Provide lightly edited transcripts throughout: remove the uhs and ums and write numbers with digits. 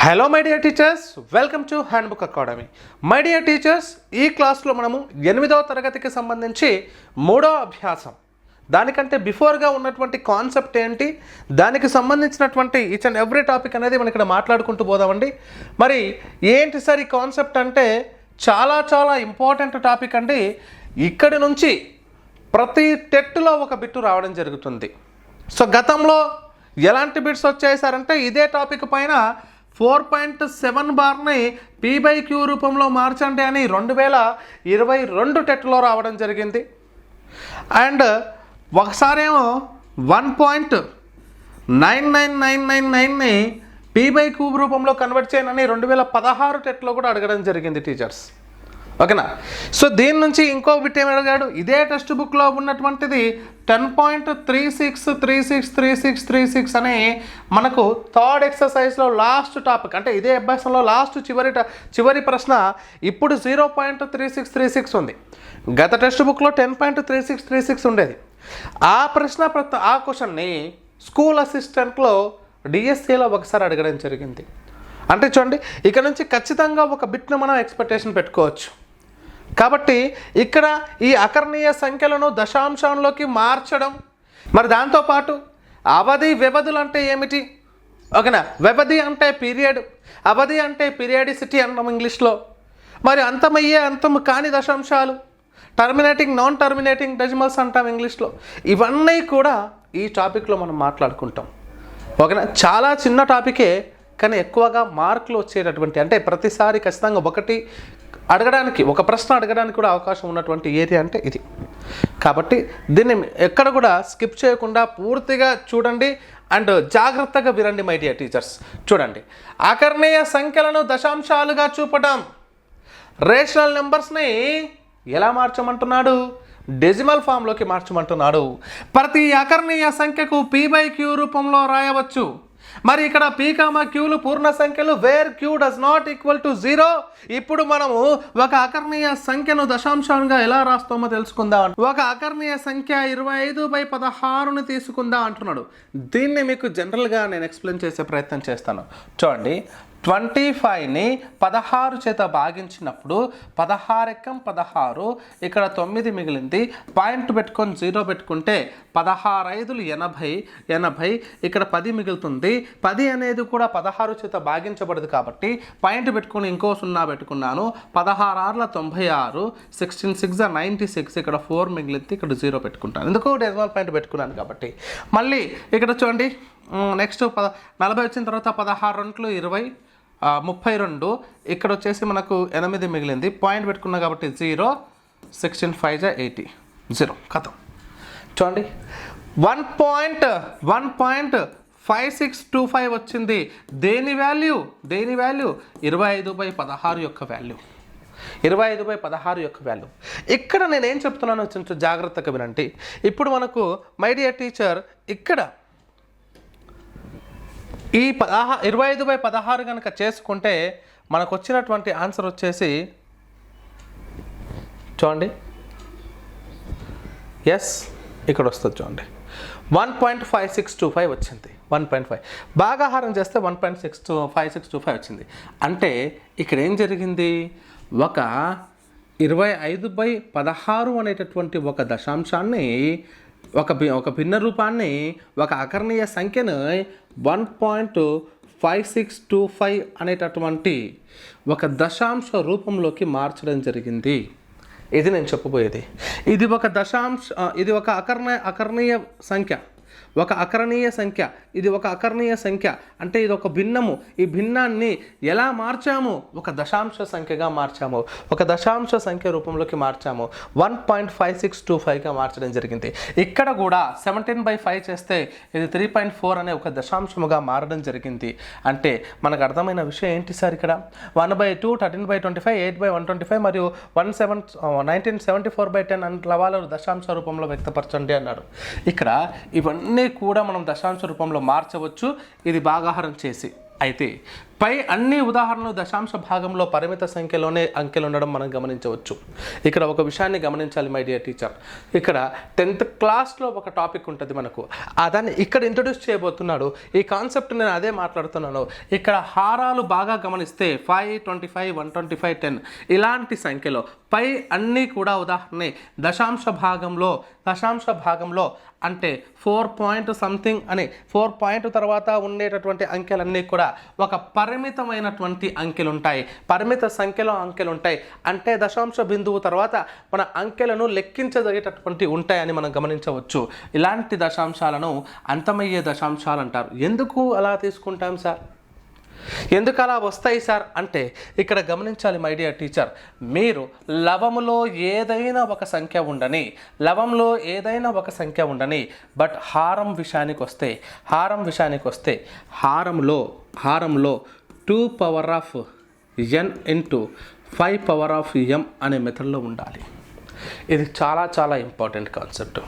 Hello my dear teachers, welcome to handbook academy. My dear teachers, ఈ క్లాస్లో మనము 8వ తరగతికి సంబంధించి 3వ అభ్యాసం, దానికంటే బిఫోర్గా ఉన్నటువంటి కాన్సెప్ట్ ఏంటి, దానికి సంబంధించినటువంటి ఈచ్ అండ్ ఎవ్రీ టాపిక్ అనేది మనం ఇక్కడ మాట్లాడుకుంటూ పోదామండి. మరి ఏంటి సార్ ఈ కాన్సెప్ట్ అంటే చాలా చాలా ఇంపార్టెంట్ టాపిక్ అండి. ఇక్కడి నుంచి ప్రతి టెట్లో ఒక బిట్టు రావడం జరుగుతుంది. సో గతంలో ఎలాంటి బిట్స్ వచ్చాయి సార్ అంటే ఇదే టాపిక్ పైన 4.7 బార్ని P/Q రూపంలో మార్చండి అని 2022 టెట్లో రావడం జరిగింది. అండ్ ఒకసారేమో 1.99999ని P/Q రూపంలో కన్వర్ట్ చేయనని 2016 టెట్లో కూడా అడగడం జరిగింది టీచర్స్. ఓకేనా? సో దీని నుంచి ఇంకో బిట్ ఏమి అడిగాడు, ఇదే టెక్స్ట్ బుక్లో ఉన్నటువంటిది 10.36363636 అని మనకు థర్డ్ ఎక్సర్సైజ్లో లాస్ట్ టాపిక్, అంటే ఇదే అభ్యాసంలో లాస్ట్ చివరి ప్రశ్న ఇప్పుడు 0.3636 ఉంది. గత టెక్స్ట్ బుక్లో 10.3636 ఉండేది. ఆ క్వశ్చన్ని స్కూల్ అసిస్టెంట్లో డిఎస్సిలో ఒకసారి అడగడం జరిగింది. అంటే చూడండి, ఇక్కడ నుంచి ఖచ్చితంగా ఒక బిట్ను మనం ఎక్స్పెక్టేషన్ పెట్టుకోవచ్చు. కాబట్టి ఇక్కడ ఈ అకర్ణీయ సంఖ్యలను దశాంశంలోకి మార్చడం, మరి దాంతోపాటు అవధి వ్యవధులు అంటే ఏమిటి, ఓకేనా? వ్యవధి అంటే పీరియడ్, అవధి అంటే పీరియాడిసిటీ అన్నాం ఇంగ్లీష్లో. మరి అంతము కాని దశాంశాలు, టర్మినేటింగ్ నాన్ టర్మినేటింగ్ డెసిమల్స్ అంటాం ఇంగ్లీష్లో. ఇవన్నీ కూడా ఈ టాపిక్లో మనం మాట్లాడుకుంటాం. ఓకేనా? చాలా చిన్న టాపికే, కానీ ఎక్కువగా మార్కులు వచ్చేటటువంటి, అంటే ప్రతిసారి ఖచ్చితంగా ఒక ప్రశ్న అడగడానికి కూడా అవకాశం ఉన్నటువంటి ఏరియా అంటే ఇది. కాబట్టి దీన్ని ఎక్కడ కూడా స్కిప్ చేయకుండా పూర్తిగా చూడండి అండ్ జాగ్రత్తగా వినండి మై డియర్ టీచర్స్. చూడండి, అకర్ణీయ సంఖ్యలను దశాంశాలుగా చూపడం, రేషనల్ నెంబర్స్ని ఎలా మార్చమంటున్నాడు, డెసిమల్ ఫామ్లోకి మార్చమంటున్నాడు. ప్రతి అకర్ణీయ సంఖ్యకు P/Q రూపంలో రాయవచ్చు. మరి ఇక్కడ P, Qలు పూర్ణ సంఖ్యలు, where Q does not equal to 0. ఇప్పుడు మనము ఒక అకర్ణీయ సంఖ్యను దశాంశంగా ఎలా రాస్తామో తెలుసుకుందాం. ఒక అకర్ణీయ సంఖ్య 25/16ని తీసుకుందాం అంటున్నాడు. దీన్ని మీకు జనరల్గా నేను ఎక్స్ప్లెయిన్ చేసే ప్రయత్నం చేస్తాను. చూడండి, 25ని 16 చేత భాగించినప్పుడు 16 ఇక్కడ 9 మిగిలింది. పాయింట్ పెట్టుకొని 0 పెట్టుకుంటే 16 80 ఇక్కడ 10 మిగులుతుంది. 10 అనేది కూడా 16 చేత భాగించబడదు కాబట్టి పాయింట్ పెట్టుకొని ఇంకో 0 పెట్టుకున్నాను. 16 96, 16 6 96, ఇక్కడ 4 మిగిలింది, ఇక్కడ 0 పెట్టుకుంటాను. ఎందుకు డెసిమల్ పాయింట్ పెట్టుకున్నాను కాబట్టి. మళ్ళీ ఇక్కడ చూడండి, నెక్స్ట్ 40 వచ్చిన తర్వాత 16 20, 32, ఇక్కడ వచ్చేసి మనకు 8 మిగిలింది. పాయింట్ పెట్టుకున్నా కాబట్టి 0, 16 5 80, 0 కథం. చూడండి, 1.5625 వచ్చింది. దేని వాల్యూ 25/16 యొక్క వాల్యూ. 25/16 యొక్క వాల్యూ. ఇక్కడ నేనేం చెప్తున్నానో కొంచెం జాగ్రత్తగా వినండి. ఇప్పుడు మనకు మై డియర్ టీచర్ ఇక్కడ ఈ 25/16 కనుక చేసుకుంటే మనకు వచ్చినటువంటి ఆన్సర్ వచ్చేసి చూడండి, ఎస్ ఇక్కడ వస్తుంది చూడండి, 1.5625 వచ్చింది. 1.5 భాగాహారం చేస్తే 1.5625 వచ్చింది. అంటే ఇక్కడ ఏం జరిగింది, ఒక 25/16 అనేటటువంటి ఒక దశాంశాన్ని, ఒక భిన్న రూపాన్ని, ఒక అకర్ణీయ సంఖ్యను 1.5625 అనేటటువంటి ఒక దశాంశ రూపంలోకి మార్చడం జరిగింది. ఇది నేను చెప్పబోయేది. ఇది ఒక అకర్ణీయ సంఖ్య, ఇది ఒక అకర్ణీయ సంఖ్య. అంటే ఇది ఒక భిన్నము. ఈ భిన్నాన్ని ఎలా మార్చాము, ఒక దశాంశ సంఖ్యగా మార్చాము, ఒక దశాంశ సంఖ్య రూపంలోకి మార్చాము. 1.5625గా మార్చడం జరిగింది. ఇక్కడ కూడా 17/5 చేస్తే ఇది 3.4 అనే ఒక దశాంశముగా మారడం జరిగింది. అంటే మనకు అర్థమైన విషయం ఏంటి సార్, ఇక్కడ 1/2, 13/25, 8/125 మరియు 1974/10 అనే లవాలను దశాంశ రూపంలో వ్యక్తపరచండి అన్నాడు. ఇక్కడ ఇవన్నీ కూడా మనం దశాంశ రూపంలో మార్చవచ్చు, ఇది భాగాహారం చేసి. అయితే పై అన్ని ఉదాహరణలు దశాంశ భాగంలో పరిమిత సంఖ్యలోనే అంకెలు ఉండడం మనం గమనించవచ్చు. ఇక్కడ ఒక విషయాన్ని గమనించాలి మై డియర్ టీచర్. ఇక్కడ 10th క్లాస్లో ఒక టాపిక్ ఉంటుంది మనకు, దాన్ని ఇక్కడ ఇంట్రొడ్యూస్ చేయబోతున్నాడు. ఈ కాన్సెప్ట్ నేను అదే మాట్లాడుతున్నాను. ఇక్కడ హారాలు బాగా గమనిస్తే 5, 25, 125, 10 ఇలాంటి సంఖ్యలో పై అన్నీ కూడా ఉదాహరణ దశాంశ భాగంలో అంటే 4 పాయింట్ సంథింగ్ అని 4 పాయింట్ తర్వాత ఉండేటటువంటి అంకెలన్నీ కూడా ఒక పరిమితమైనటువంటి అంకెలు ఉంటాయి, పరిమిత సంఖ్యలో అంకెలు ఉంటాయి. అంటే దశాంశ బిందువు తర్వాత మన అంకెలను లెక్కించదగేటటువంటి ఉంటాయని మనం గమనించవచ్చు. ఇలాంటి దశాంశాలను అంతమయ్యే దశాంశాలు అంటారు. ఎందుకు అలా తీసుకుంటాం సార్, ఎందుకు అలా వస్తాయి సార్ అంటే ఇక్కడ గమనించాలి మై డియర్ టీచర్. మీరు లవములో ఏదైనా ఒక సంఖ్య ఉండని బట్ హారం విషయానికి వస్తే హారంలో 2 power of n into 5 power of m అనే మెథడ్లో ఉండాలి. ఇది చాలా చాలా ఇంపార్టెంట్ కాన్సెప్ట్.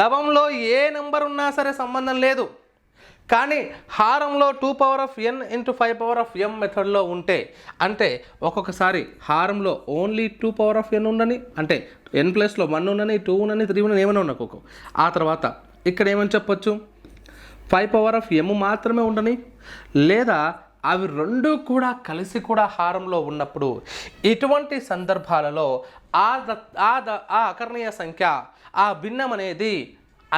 లవంలో ఏ నెంబర్ ఉన్నా సరే సంబంధం లేదు, కానీ హారంలో 2 power of n into 5 power of m మెథడ్లో ఉంటే అంటే ఒక్కొక్కసారి హారంలో ఓన్లీ 2 పవర్ ఆఫ్ n ఉండని, అంటే n ప్లస్లో 1 ఉండని, 2 ఉండని, 3 ఉండని ఏమైనా ఉండకు. ఆ తర్వాత ఇక్కడ ఏమని చెప్పొచ్చు, 5 పవర్ ఆఫ్ m మాత్రమే ఉండని, లేదా అవి రెండు కూడా కలిసి కూడా హారంలో ఉన్నప్పుడు ఇటువంటి సందర్భాలలో ఆ అకర్ణీయ సంఖ్య, ఆ భిన్నం అనేది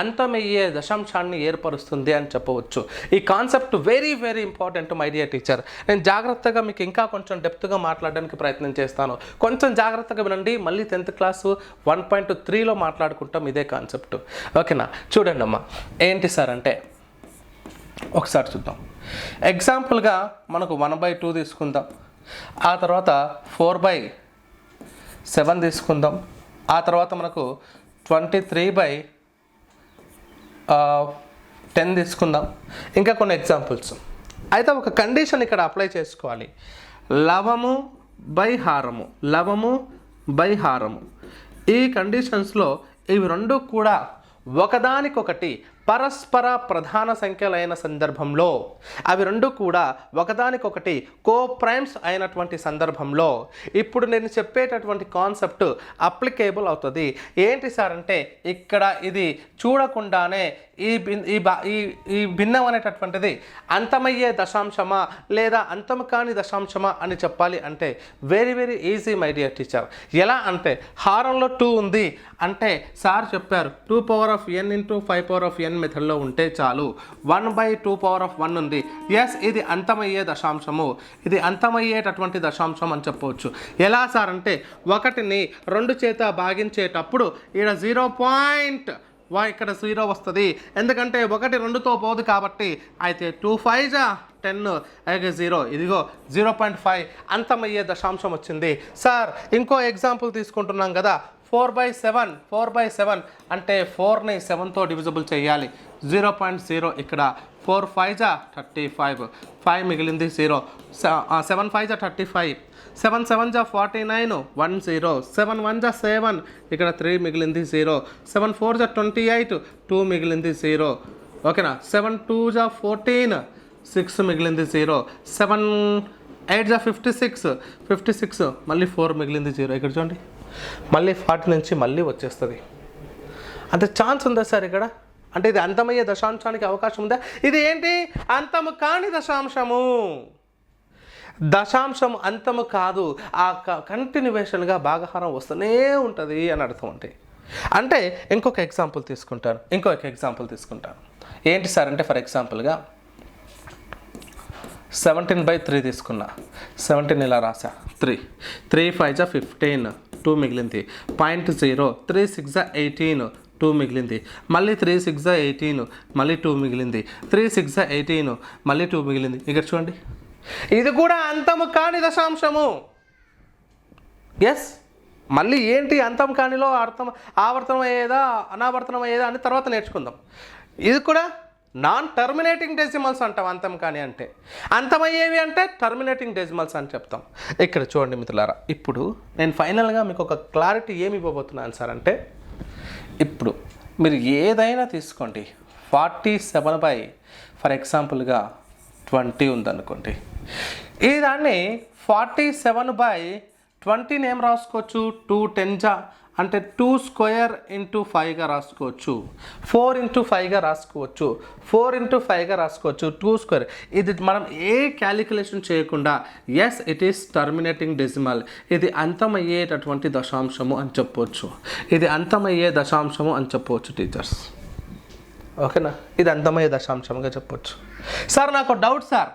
అంతమయ్యే దశాంశాన్ని ఏర్పరుస్తుంది అని చెప్పవచ్చు. ఈ concept very very important my dear teacher. నేను జాగ్రత్తగా మీకు ఇంకా కొంచెం డెప్త్గా మాట్లాడడానికి ప్రయత్నం చేస్తాను. కొంచెం జాగ్రత్తగా వినండి. మళ్ళీ 10th క్లాసు 1.3లో మాట్లాడుకుంటాం ఇదే కాన్సెప్ట్. ఓకేనా? చూడండి అమ్మా, ఏంటి సార్ అంటే ఒకసారి చూద్దాం. ఎగ్జాంపుల్గా మనకు 1/2 తీసుకుందాం, ఆ తర్వాత 4/7 తీసుకుందాం, ఆ తర్వాత మనకు 23/10 తీసుకుందాం. ఇంకా కొన్ని ఎగ్జాంపుల్స్. అయితే ఒక కండిషన్ ఇక్కడ అప్లై చేసుకోవాలి. లవము బై హారము ఈ కండిషన్స్లో ఇవి రెండు కూడా ఒకదానికొకటి పరస్పర ప్రధాన సంఖ్యలైన సందర్భంలో, అవి రెండు కూడా ఒకదానికొకటి కోప్రైమ్స్ అయినటువంటి సందర్భంలో ఇప్పుడు నేను చెప్పేటటువంటి కాన్సెప్ట్ అప్లికేబుల్ అవుతుంది. ఏంటి సార్ అంటే ఇక్కడ ఇది చూడకుండానే ఈ భిన్నం అనేటటువంటిది అంతమయ్యే దశాంశమా లేదా అంతము కాని దశాంశమా అని చెప్పాలి అంటే very very easy my dear teacher. ఎలా అంటే హారంలో 2 ఉంది అంటే సార్ చెప్పారు 2 power of n into 5 power of n మెథడ్లో ఉంటే చాలు. 1/2 పవర్ ఆఫ్ 1 ఉంది, ఎస్ ఇది అంతమయ్యే దశాంశము, ఇది అంతమయ్యేటటువంటి దశాంశం అని చెప్పవచ్చు. ఎలా సార్ అంటే 1ని 2 చేత భాగించేటప్పుడు ఇక్కడ 0. ఇక్కడ 0 వస్తుంది, ఎందుకంటే 1 2తో పోదు కాబట్టి. అయితే 2 5 10 0, ఇదిగో 0.5 అంతమయ్యే దశాంశం వచ్చింది. సార్ ఇంకో ఎగ్జాంపుల్ తీసుకుంటున్నాం కదా, 4/7 అంటే 4ని 7తో డివిజిబుల్ చేయాలి. 0.0 ఇక్కడ 4 5 35, 5 మిగిలింది 0, 7 5 35, 7 7 49, 1 0, 7 1 7 ఇక్కడ 3 మిగిలింది 0, 7 4 28, 2 మిగిలింది 0. ఓకేనా? 7 2 14, 6 మిగిలింది 0, 7 8 56, మళ్ళీ 4 మిగిలింది 0. ఇక్కడ చూడండి మళ్ళీ 40 నుంచి మళ్ళీ వచ్చేస్తుంది. అంటే ఛాన్స్ ఉందా సార్ ఇక్కడ? అంటే ఇది అంతమయ్యే దశాంశానికి అవకాశం ఉందా? ఇది ఏంటి? అంతము కాని దశాంశం అంతము కాదు, ఆ కంటిన్యూవేషన్గా భాగహారం వస్తూనే ఉంటుంది అని అర్థం. అంటే ఇంకొక ఎగ్జాంపుల్ తీసుకుంటాను. ఏంటి సార్ అంటే ఫర్ ఎగ్జాంపుల్గా 17/3 తీసుకున్నా. 17 ఇలా రాసా, 3 5 15, 2 మిగిలింది. 0.0 3 6 18, 2 మిగిలింది. మళ్ళీ 3 6 18, మళ్ళీ 2 మిగిలింది. 3 6 18, మళ్ళీ 2 మిగిలింది. ఇక్కడ చూడండి, ఇది కూడా అంతము కాని దశాంశము. ఎస్, మళ్ళీ ఏంటి అంతం కానిలో ఆవర్తనం అయ్యేదా అనావర్తనం అయ్యేదా అని తర్వాత నేర్చుకుందాం. ఇది కూడా నాన్ టర్మినేటింగ్ డెసిమల్స్ అంటాం. అంతం కాని అంటే అంతమయ్యేవి అంటే టర్మినేటింగ్ డెసిమల్స్ అని చెప్తాం. ఇక్కడ చూడండి మిత్రులారా, ఇప్పుడు నేను ఫైనల్గా మీకు ఒక క్లారిటీ ఏమి ఇవ్వబోతున్నాను సార్ అంటే, ఇప్పుడు మీరు ఏదైనా తీసుకోండి, 47 ఫర్ ఎగ్జాంపుల్గా 20 ఉందనుకోండి. ఈ దాన్ని 47/20 ఏం రాసుకోవచ్చు, 2 10 అంటే 2 స్క్వేర్ ఇంటూ 5గా రాసుకోవచ్చు, 4 ఇంటూ 5గా రాసుకోవచ్చు, 4 ఇంటూ 5గా రాసుకోవచ్చు, 2 స్క్వేర్. ఇది మనం ఏ క్యాలిక్యులేషన్ చేయకుండా as it is terminating decimal, ఇది అంతమయ్యేటటువంటి దశాంశము అని చెప్పవచ్చు, ఇది అంతమయ్యే దశాంశము అని చెప్పవచ్చు టీచర్స్. ఓకేనా, ఇది అంతమయ్యే దశాంశంగా చెప్పవచ్చు. సార్ నాకు డౌట్ సార్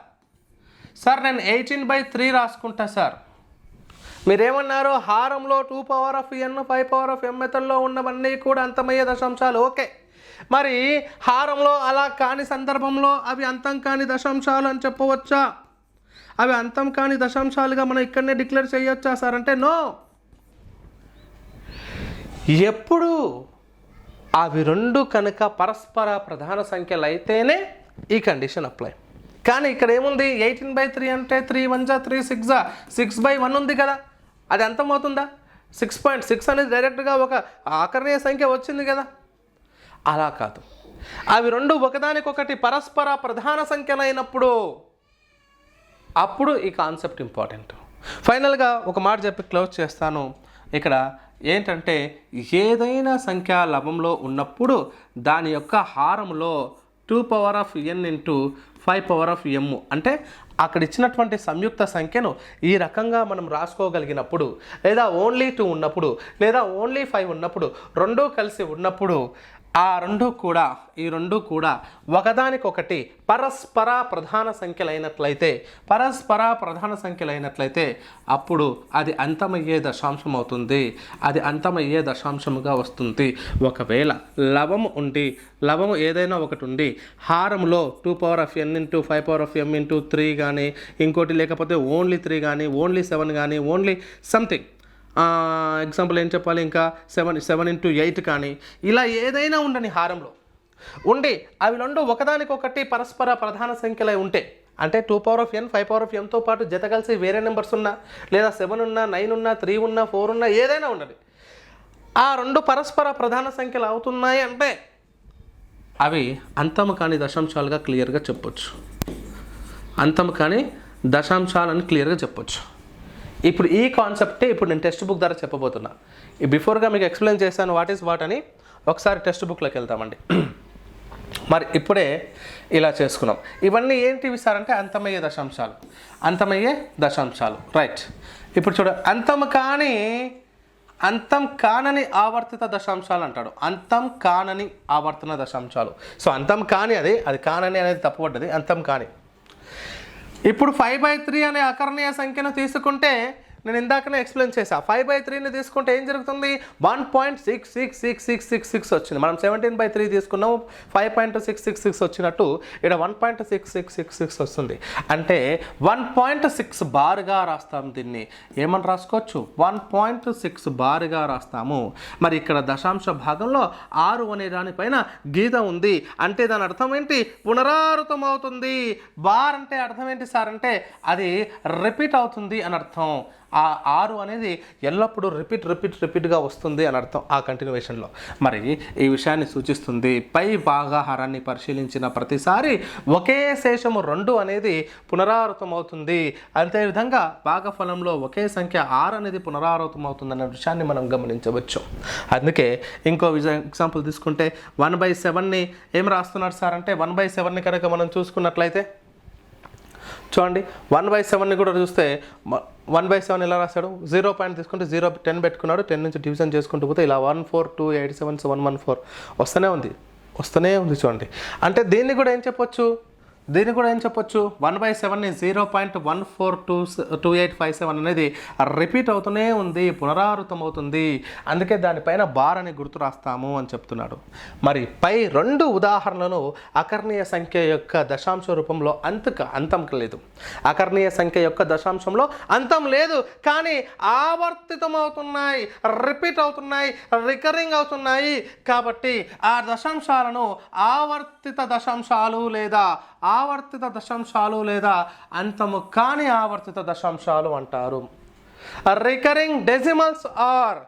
నేను 18/3 రాసుకుంటా సార్. మీరేమన్నారు, హారంలో 2 power of n 5 power of m మెథడ్లో ఉన్నవన్నీ కూడా అంతమయ్యే దశాంశాలు. ఓకే, మరి హారంలో అలా కాని సందర్భంలో అవి అంతం కాని దశాంశాలు అని చెప్పవచ్చా? అవి అంతం కాని దశాంశాలుగా మనం ఇక్కడనే డిక్లేర్ చేయొచ్చా సార్ అంటే నో. ఎప్పుడు అవి రెండు కనుక పరస్పర ప్రధాన సంఖ్యలు అయితేనే ఈ కండిషన్ అప్లై. కానీ ఇక్కడ ఏముంది, 18/3 అంటే 3 1 3 6 6/1 ఉంది కదా, అది అంతమవుతుందా? 6.6 అనేది డైరెక్ట్గా ఒక ఆకర్ణీయ సంఖ్య వచ్చింది కదా. అలా కాదు, అవి రెండు ఒకదానికొకటి పరస్పర ప్రధాన సంఖ్యలు అయినప్పుడు అప్పుడు ఈ కాన్సెప్ట్ ఇంపార్టెంట్. ఫైనల్గా ఒక మాట చెప్పి క్లోజ్ చేస్తాను. ఇక్కడ ఏంటంటే ఏదైనా సంఖ్య లవంలో ఉన్నప్పుడు దాని యొక్క హారంలో 2 power of n into 5 power of m అంటే అక్కడ ఇచ్చినటువంటి సంయుక్త సంఖ్యను ఈ రకంగా మనం రాసుకోగలిగినప్పుడు, లేదా ఓన్లీ 2 ఉన్నప్పుడు, లేదా ఓన్లీ 5 ఉన్నప్పుడు, రెండూ కలిసి ఉన్నప్పుడు ఈ రెండు కూడా ఒకదానికొకటి పరస్పర ప్రధాన సంఖ్యలైనట్లయితే అప్పుడు అది అంతమయ్యే దశాంశం అవుతుంది, అది అంతమయ్యే దశాంశముగా వస్తుంది. ఒకవేళ లవము ఏదైనా ఒకటి ఉండి హారంలో 2 power of n into 5 power of m into 3 కానీ, ఇంకోటి లేకపోతే ఓన్లీ 3 కానీ, ఓన్లీ 7 కానీ, ఓన్లీ సంథింగ్ ఎగ్జాంపుల్ ఏం చెప్పాలి, ఇంకా 7 ఇంటూ 8 కానీ, ఇలా ఏదైనా ఉండని హారంలో ఉండి అవి రెండు ఒకదానికొకటి పరస్పర ప్రధాన సంఖ్యలై ఉంటే, అంటే 2 power of n 5 power of mతో పాటు జత కలిసి వేరే నెంబర్స్ ఉన్నా, లేదా 7 ఉన్నా, 9 ఉన్నా, 3 ఉన్నా, 4 ఉన్నా, ఏదైనా ఉండదు, ఆ రెండు పరస్పర ప్రధాన సంఖ్యలు అవుతున్నాయి అంటే అవి అంతము కాని దశాంశాలుగా క్లియర్గా చెప్పొచ్చు, అంతము కాని దశాంశాలని క్లియర్గా చెప్పొచ్చు. ఇప్పుడు ఈ కాన్సెప్టే ఇప్పుడు నేను టెక్స్ట్ బుక్ ద్వారా చెప్పబోతున్నా. బిఫోర్గా మీకు ఎక్స్ప్లెయిన్ చేశాను వాట్ ఈస్ వాట్ అని. ఒకసారి టెక్స్ట్ బుక్లోకి వెళ్తామండి. మరి ఇప్పుడే ఇలా చేసుకున్నాం. ఇవన్నీ ఏంటివి సార్ అంటే అంతమయ్యే దశాంశాలు. రైట్, ఇప్పుడు చూడ అంతం కానని ఆవర్తిత దశాంశాలు అంటాడు. అంతం కానని ఆవర్తన దశాంశాలు. సో అంతం కాని అది కానని అనేది తప్పుపడ్డది, అంతం కాని. ఇప్పుడు 5/3 అనే అకర్ణీయ సంఖ్యను తీసుకుంటే నేను ఇందాకనే ఎక్స్ప్లెయిన్ చేశాను. 5/3ని తీసుకుంటే ఏం జరుగుతుంది, 1.66666 వచ్చింది. మనం 17/3 తీసుకున్నాము, 5.666 వచ్చినట్టు ఇక్కడ 1.6666 వస్తుంది. అంటే 1.6 బార్గా రాస్తాం. దీన్ని ఏమని రాసుకోవచ్చు, 1.6 బార్గా రాస్తాము. మరి ఇక్కడ దశాంశ భాగంలో 6 అనే దానిపైన గీత ఉంది. అంటే దాని అర్థం ఏంటి, పునరావృతం అవుతుంది. బార్ అంటే అర్థం ఏంటి సార్ అంటే అది రిపీట్ అవుతుంది అని అర్థం. ఆ 6 అనేది ఎల్లప్పుడూ రిపీట్గా వస్తుంది అని అర్థం ఆ కంటిన్యూషన్లో. మరి ఈ విషయాన్ని సూచిస్తుంది. పై భాగాహారాన్ని పరిశీలించిన ప్రతిసారి ఒకే శేషము 2 అనేది పునరావృతం అవుతుంది. అదేవిధంగా భాగఫలంలో ఒకే సంఖ్య 6 అనేది పునరావృతం అవుతుందన్న విషయాన్ని మనం గమనించవచ్చు. అందుకే ఇంకో ఎగ్జాంపుల్ తీసుకుంటే 1/7ని ఏం రాస్తున్నారు సార్ అంటే 1/7ని కనుక మనం చూసుకున్నట్లయితే చూడండి, 1/7ని కూడా చూస్తే 1/7 ఎలా రాశాడు, 0 పాయింట్ తీసుకుంటే 0 10 పెట్టుకున్నాడు. 10 నుంచి డివిజన్ చేసుకుంటూ పోతే ఇలా 142877114 వస్తూనే ఉంది చూడండి. అంటే దీన్ని కూడా ఏం చెప్పొచ్చు, 1/7ని 0.142857 అనేది రిపీట్ అవుతూనే ఉంది, పునరావృతం అవుతుంది. అందుకే దానిపైన బార్ అని గుర్తు రాస్తాము అని చెప్తున్నాడు. మరి పై 2 ఉదాహరణలను అకర్ణీయ సంఖ్య యొక్క దశాంశ రూపంలో అంతం లేదు. అకర్ణీయ సంఖ్య యొక్క దశాంశంలో అంతం లేదు, కానీ ఆవర్తితం అవుతున్నాయి, రిపీట్ అవుతున్నాయి, రికరింగ్ అవుతున్నాయి. కాబట్టి ఆ దశాంశాలను ఆవర్తిత దశాంశాలు లేదా అంతము కాని ఆవర్తిత దశాంశాలు అంటారు. Recurring decimals or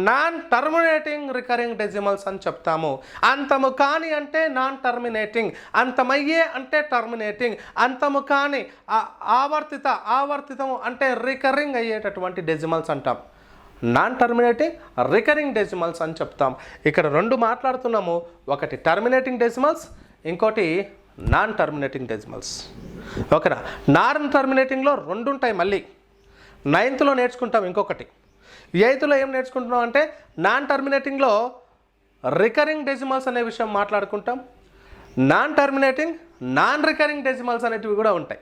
non terminating recurring decimals అని చెప్తాము. అంతము కాని అంటే నాన్ టర్మినేటింగ్, అంతమయ్యే అంటే టర్మినేటింగ్, అంతము కాని ఆవర్తితము అంటే రికరింగ్ అయ్యేటటువంటి డెసిమల్స్ అంటాం. నాన్ టర్మినేటింగ్ రికరింగ్ డెసిమల్స్ అని చెప్తాం. ఇక్కడ రెండు మాట్లాడుతున్నాము, ఒకటి టర్మినేటింగ్ డెసిమల్స్, ఇంకోటి నాన్ టర్మినేటింగ్ డెసిమల్స్. ఓకేనా. నాన్ టర్మినేటింగ్లో రెండు ఉంటాయి, మళ్ళీ 9th నేర్చుకుంటాం. ఇంకొకటి 8th ఏం నేర్చుకుంటున్నాం అంటే నాన్ టర్మినేటింగ్లో రికరింగ్ డెసిమల్స్ అనే విషయం మాట్లాడుకుంటాం. Non terminating non recurring decimals అనేటివి కూడా ఉంటాయి,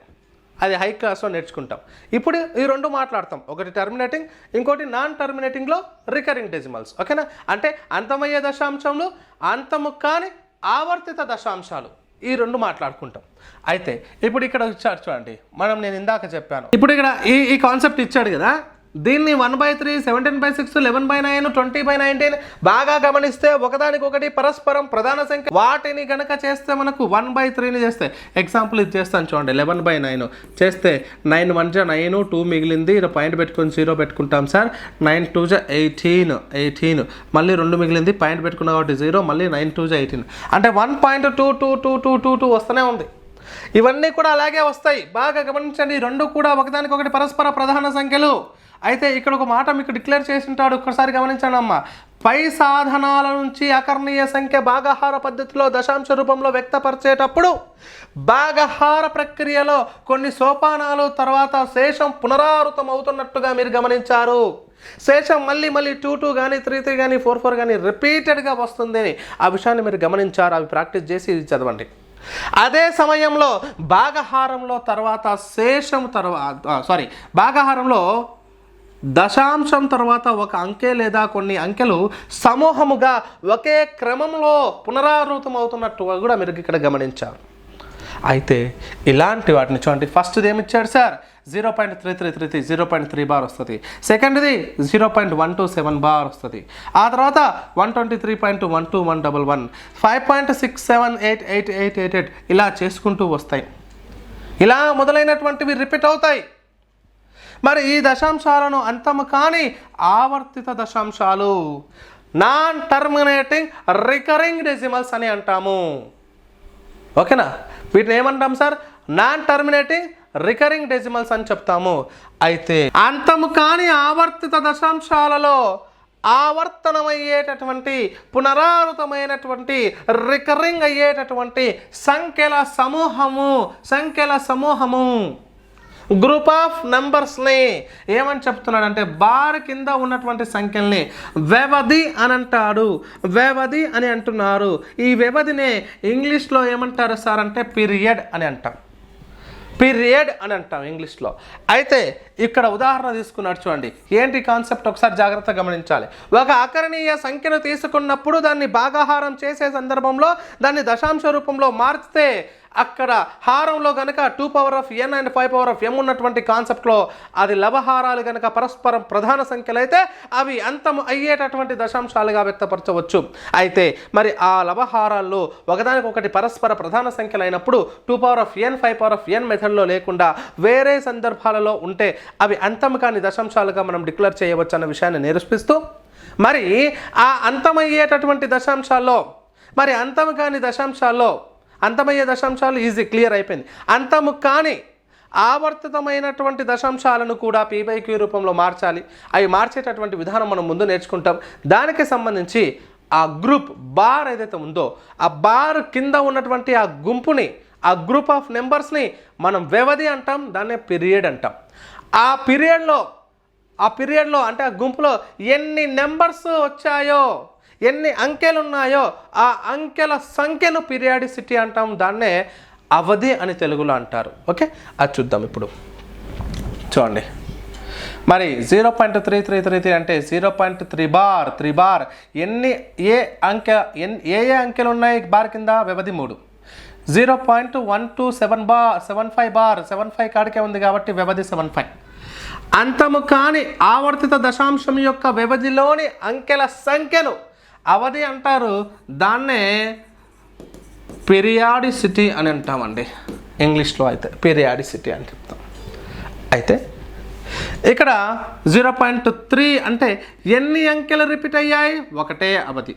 అది హై క్లాస్లో నేర్చుకుంటాం. ఇప్పుడు ఈ రెండు మాట్లాడతాం, ఒకటి టర్మినేటింగ్, ఇంకోటి నాన్ టర్మినేటింగ్లో రికరింగ్ డెసిమల్స్. ఓకేనా. అంటే అంతమయ్యే దశాంశంలో అంతము కాని ఆవర్తిత దశాంశాలు, ఈ రెండు మాట్లాడుకుంటాం. అయితే ఇప్పుడు ఇక్కడ ఇచ్చాడు చూడండి, నేను ఇందాక చెప్పాను, ఇప్పుడు ఇక్కడ ఈ కాన్సెప్ట్ ఇచ్చాడు కదా, దీన్ని 1/3, 17/6, 11/9, 20/19 బాగా గమనిస్తే ఒకదానికొకటి పరస్పరం ప్రధాన సంఖ్య. వాటిని గనక చేస్తే మనకు 1/3ని చేస్తే, ఎగ్జాంపుల్ ఇది చేస్తాను చూడండి, 11/9 చేస్తే 9 1 9, 2 మిగిలింది, ఇలా పాయింట్ పెట్టుకొని 0 పెట్టుకుంటాం సార్. 9 2 18, మళ్ళీ 2 మిగిలింది, పాయింట్ పెట్టుకున్నాం కాబట్టి 0, మళ్ళీ 9 2 18, అంటే 1.22222 వస్తూనే ఉంది. ఇవన్నీ కూడా అలాగే వస్తాయి, బాగా గమనించండి. రెండు కూడా ఒకదానికొకటి పరస్పర ప్రధాన సంఖ్యలు. అయితే ఇక్కడ ఒక మాట మీకు డిక్లేర్ చేసి ఉంటాడు, ఒక్కసారి గమనించండి అమ్మ. పై సాధనాల నుంచి అకర్ణీయ సంఖ్య భాగాహార పద్ధతిలో దశాంశ రూపంలో వ్యక్తపరిచేటప్పుడు భాగాహార ప్రక్రియలో కొన్ని సోపానాలు తర్వాత శేషం పునరావృతం అవుతున్నట్టుగా మీరు గమనించారు. శేషం మళ్ళీ 2 కానీ 3 కానీ 4 కానీ రిపీటెడ్గా వస్తుంది, ఆ విషయాన్ని మీరు గమనించారు. అవి ప్రాక్టీస్ చేసి ఇది చదవండి. అదే సమయంలో భాగాహారంలో తర్వాత భాగాహారంలో దశాంశం తర్వాత ఒక అంకె లేదా కొన్ని అంకెలు సమూహముగా ఒకే క్రమంలో పునరావృతం అవుతున్నట్టు కూడా మీరు ఇక్కడ గమనించారు. అయితే ఇలాంటి వాటిని చూడండి, ఫస్ట్ది ఏమి ఇచ్చాడు సార్, 0.3333 0.3 బార్ వస్తుంది. సెకండ్ది 0.127 బార్ వస్తుంది. ఆ తర్వాత 123.12111 5.678888 ఇలా చేసుకుంటూ వస్తాయి. ఇలా మొదలైనటువంటివి రిపీట్ అవుతాయి. మరి ఈ దశాంశాలను అంతము కాని ఆవర్తిత దశాంశాలు, నాన్ టర్మినేటింగ్ రికరింగ్ డెసిమల్స్ అని అంటాము. ఓకేనా. వీటిని ఏమంటాం sir, non terminating recurring decimals అని చెప్తాము. అయితే అంతము కాని ఆవర్తిత దశాంశాలలో ఆవర్తనమయ్యేటటువంటి పునరావృతమైనటువంటి రికరింగ్ అయ్యేటటువంటి సంఖ్యల సమూహము గ్రూప్ ఆఫ్ నెంబర్స్ని ఏమని చెప్తున్నాడంటే బార్ కింద ఉన్నటువంటి సంఖ్యల్ని వ్యవధి అని అంటాడు, వ్యవధి అని అంటున్నారు. ఈ వ్యవధినే ఇంగ్లీష్లో ఏమంటారు సార్ అంటే పీరియడ్ అని అంటాం, పీరియడ్ అని అంటాం ఇంగ్లీష్లో. అయితే ఇక్కడ ఉదాహరణ తీసుకున్నాడు చూడండి, ఏంటి కాన్సెప్ట్ ఒకసారి జాగ్రత్తగా గమనించాలి. ఒక అకరణీయ సంఖ్యను తీసుకున్నప్పుడు దాన్ని భాగాహారం చేసే సందర్భంలో దాన్ని దశాంశ రూపంలో మార్చితే అక్కడ హారంలో కనుక 2n అండ్ 5m ఉన్నటువంటి కాన్సెప్ట్లో అది లవహారాలు కనుక పరస్పరం ప్రధాన సంఖ్యలు అయితే అవి అంతం అయ్యేటటువంటి దశాంశాలుగా వ్యక్తపరచవచ్చు. అయితే మరి ఆ లవహారాల్లో ఒకదానికొకటి పరస్పర ప్రధాన సంఖ్యలు అయినప్పుడు 2n 5n మెథడ్లో లేకుండా వేరే సందర్భాలలో ఉంటే అవి అంతం కాని దశాంశాలుగా మనం డిక్లేర్ చేయవచ్చు అన్న విషయాన్ని నిరూపిస్తూ, మరి ఆ అంతమయ్యేటటువంటి దశాంశాల్లో మరి అంతం కాని దశాంశాల్లో అంతమయ్యే దశాంశాలు ఈజీ క్లియర్ అయిపోయింది. అంతము కానీ ఆవర్తితమైనటువంటి దశాంశాలను కూడా p/q రూపంలో మార్చాలి. అవి మార్చేటటువంటి విధానం మనం ముందు నేర్చుకుంటాం. దానికి సంబంధించి ఆ గ్రూప్ బార్ ఏదైతే ఉందో ఆ బార్ కింద ఉన్నటువంటి ఆ గుంపుని, ఆ గ్రూప్ ఆఫ్ నెంబర్స్ని మనం వ్యవధి అంటాం, దాన్నే పీరియడ్ అంటాం. ఆ పీరియడ్లో అంటే ఆ గుంపులో ఎన్ని నెంబర్స్ వచ్చాయో, ఎన్ని అంకెలు ఉన్నాయో ఆ అంకెల సంఖ్యను పీరియాడిసిటీ అంటాం, దాన్నే అవధి అని తెలుగులో అంటారు. ఓకే, అది చూద్దాం ఇప్పుడు. చూడండి, మరి 0.3333 అంటే 0.3 బార్ ఎన్ని ఏ అంకెలు ఉన్నాయి బార్ కింద, వ్యవధి 3. 0.127 బార్ 75 కాడికే ఉంది కాబట్టి వ్యవధి 75. అంతము కాని ఆవర్తిత దశాంశం యొక్క వ్యవధిలోని అంకెల సంఖ్యను అవధి అంటారు, దాన్నే పీరియాడిసిటీ అని అంటామండి. ఇంగ్లీష్లో అయితే పీరియాడిసిటీ అని చెప్తాం. అయితే ఇక్కడ 0.3 అంటే ఎన్ని అంకెలు రిపీట్ అయ్యాయి? ఒకటే అవధి.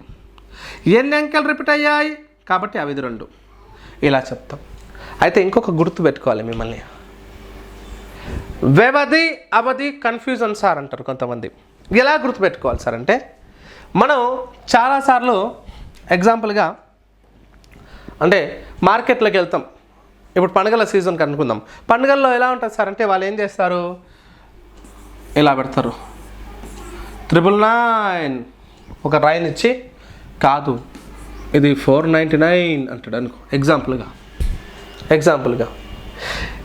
ఎన్ని అంకెలు రిపీట్ అయ్యాయి కాబట్టి అవధి 2 ఇలా చెప్తాం. అయితే ఇంకొక గుర్తు పెట్టుకోవాలి మిమ్మల్ని, వ్యవధి అవధి కన్ఫ్యూజన్ సార్ అంటారు కొంతమంది. ఎలా గుర్తుపెట్టుకోవాలి సార్ అంటే, మనం చాలాసార్లు ఎగ్జాంపుల్గా అంటే మార్కెట్లోకి వెళ్తాం. ఇప్పుడు పండుగల సీజన్కి అనుకుందాం. పండుగల్లో ఎలా ఉంటుంది సార్ అంటే, వాళ్ళు ఏం చేస్తారు, ఇలా పెడతారు 999 ఒక రైన్ ఇచ్చి, కాదు ఇది 499 అంటాడు అనుకో ఎగ్జాంపుల్గా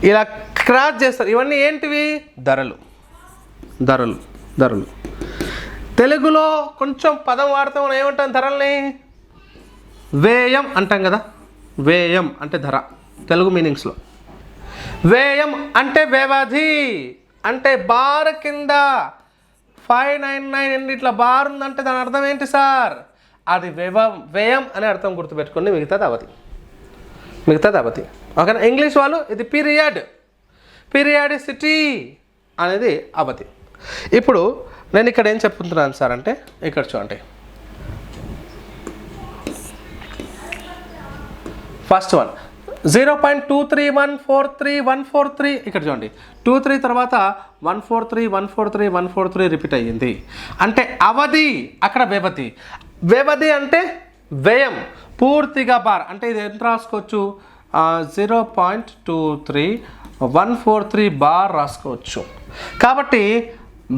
ఇలా క్రాస్ చేస్తారు. ఇవన్నీ ఏంటివి? ధరలు. తెలుగులో కొంచెం పదం వాడతాం, మనం ఏమంటాం ధరల్ని? వ్యయం అంటాం కదా. వ్యయం అంటే ధర తెలుగు మీనింగ్స్లో. వ్యయం అంటే వ్యవధి, అంటే బార్ కింద 599 ఇట్లా బార్ ఉందంటే దాని అర్థం ఏంటి సార్? అది వ్యయం అనే అర్థం గుర్తుపెట్టుకోండి. మిగతాది అవధి. ఓకేనా? ఇంగ్లీష్ వాళ్ళు ఇది పీరియాడిసిటీ అనేది అవధి. ఇప్పుడు నేను ఇక్కడ ఏం చెప్తున్నాను సార్ అంటే, ఇక్కడ చూడండి, ఫస్ట్ వన్ 0.23143143. ఇక్కడ చూడండి 23 తర్వాత 143 రిపీట్ అయ్యింది. అంటే అవధి, అక్కడ వ్యవధి అంటే వ్యయం పూర్తిగా బార్. అంటే ఇది ఎంత రాసుకోవచ్చు? 0.23143 బార్ రాసుకోవచ్చు. కాబట్టి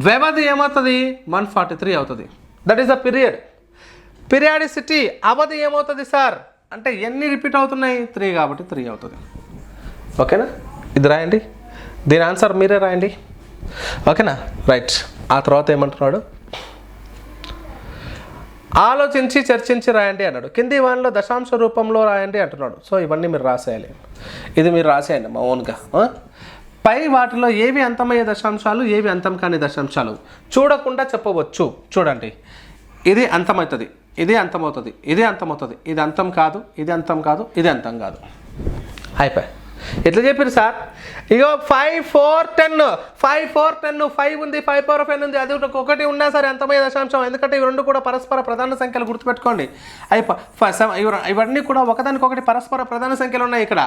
వ్యవధి ఏమవుతుంది? 143 అవుతుంది. That is the periodicity. అవధి ఏమవుతుంది సార్ అంటే, ఎన్ని రిపీట్ అవుతున్నాయి? 3 కాబట్టి 3 అవుతుంది. ఓకేనా? ఇది రాయండి, దీని ఆన్సర్ మీరే రాయండి. ఓకేనా? రైట్. ఆ తర్వాత ఏమంటున్నాడు? ఆలోచించి చర్చించి రాయండి అన్నాడు. కింది వానిలో దశాంశ రూపంలో రాయండి అంటున్నాడు. సో ఇవన్నీ మీరు రాసేయాలి. ఇది మీరు రాసేయండి మా ఓన్గా. పై వాటిలో ఏవి అంతమయ్యే దశాంశాలు, ఏవి అంతం కాని దశాంశాలు చూడకుండా చెప్పవచ్చు. చూడండి, ఇది అంతమవుతుంది, ఇది అంతమవుతుంది, ఇది అంతమవుతుంది, ఇది అంతం కాదు, ఇది అంతం కాదు, ఇది అంతం కాదు. అయిపోయి. ఎట్లా చెప్పారు సార్? ఇగో 5 4 10 5 ఉంది, 5 ఉంది, అది ఒకటి ఉన్నా సరే అంతమయ్యే దశాంశం. ఎందుకంటే ఇవి రెండు కూడా పరస్పర ప్రధాన సంఖ్యలు, గుర్తుపెట్టుకోండి. ఇవన్నీ కూడా ఒకదానికొకటి పరస్పర ప్రధాన సంఖ్యలు ఉన్నాయి. ఇక్కడ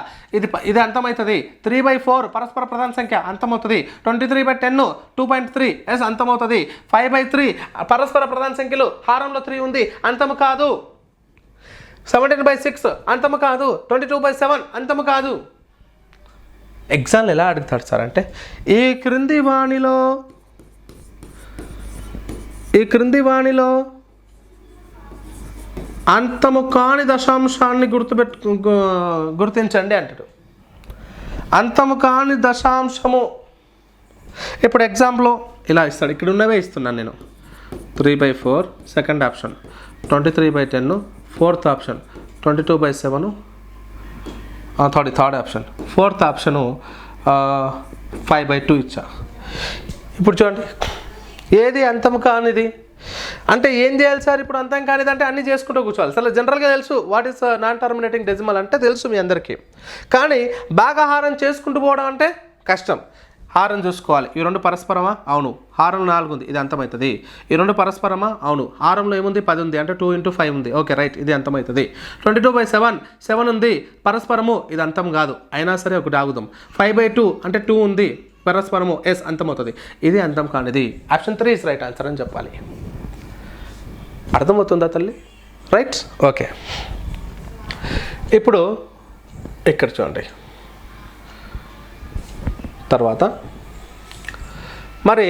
ఇది అంతమవుతుంది. 3/4 పరస్పర ప్రధాన సంఖ్య అంతమవుతుంది. 23/10 2.3 ఎస్ అంతమవుతుంది. 5/3 పరస్పర ప్రధాన సంఖ్యలు, హారంలో 3 ఉంది, అంతము కాదు. 17/6 అంతము కాదు. 22/7 అంతము కాదు. ఎగ్జామ్లు ఎలా అడుగుతాడు సార్ అంటే, ఈ క్రింది వాణిలో అంతము కాని దశాంశాన్ని గుర్తించండి అంటాడు. అంతము కాని దశాంశము. ఇప్పుడు ఎగ్జాంపుల్ ఇలా ఇస్తాడు. ఇక్కడ ఉన్నవే ఇస్తున్నాను నేను. 3/4 second option, 23/10 fourth option, 22/7 third option, fourth option 5/2 ఇచ్చా. ఇప్పుడు చూడండి, ఏది అంతం కానిది అంటే ఏం చేయాలి సార్? ఇప్పుడు అంతం కానిది అంటే అన్నీ చేసుకుంటూ కూర్చోవాలి. అసలు జనరల్గా తెలుసు what is non terminating decimal అంటే తెలుసు మీ అందరికీ. కానీ భాగహారం చేసుకుంటూ పోవడం అంటే కష్టం. హారం చూసుకోవాలి. ఈ రెండు పరస్పరమా? అవును. హారం 4 ఉంది, ఇది అంతమవుతుంది. ఈ రెండు పరస్పరమా? అవును. హారంలో ఏముంది? 10 ఉంది, అంటే 2 × 5 ఉంది. ఓకే రైట్, ఇది అంతమవుతుంది. 22/7 ఉంది, పరస్పరము, ఇది అంతం కాదు. అయినా సరే ఒకటి ఆగుదాం. 5/2 అంటే 2 ఉంది, పరస్పరము, ఎస్ అంతమవుతుంది. ఇది అంతం కానిది. ఆప్షన్ 3 ఇస్ రైట్ ఆన్సర్ అని చెప్పాలి. అర్థమవుతుందా తల్లి? Right, okay. ఇప్పుడు ఇక్కడ చూడండి, తర్వాత మరి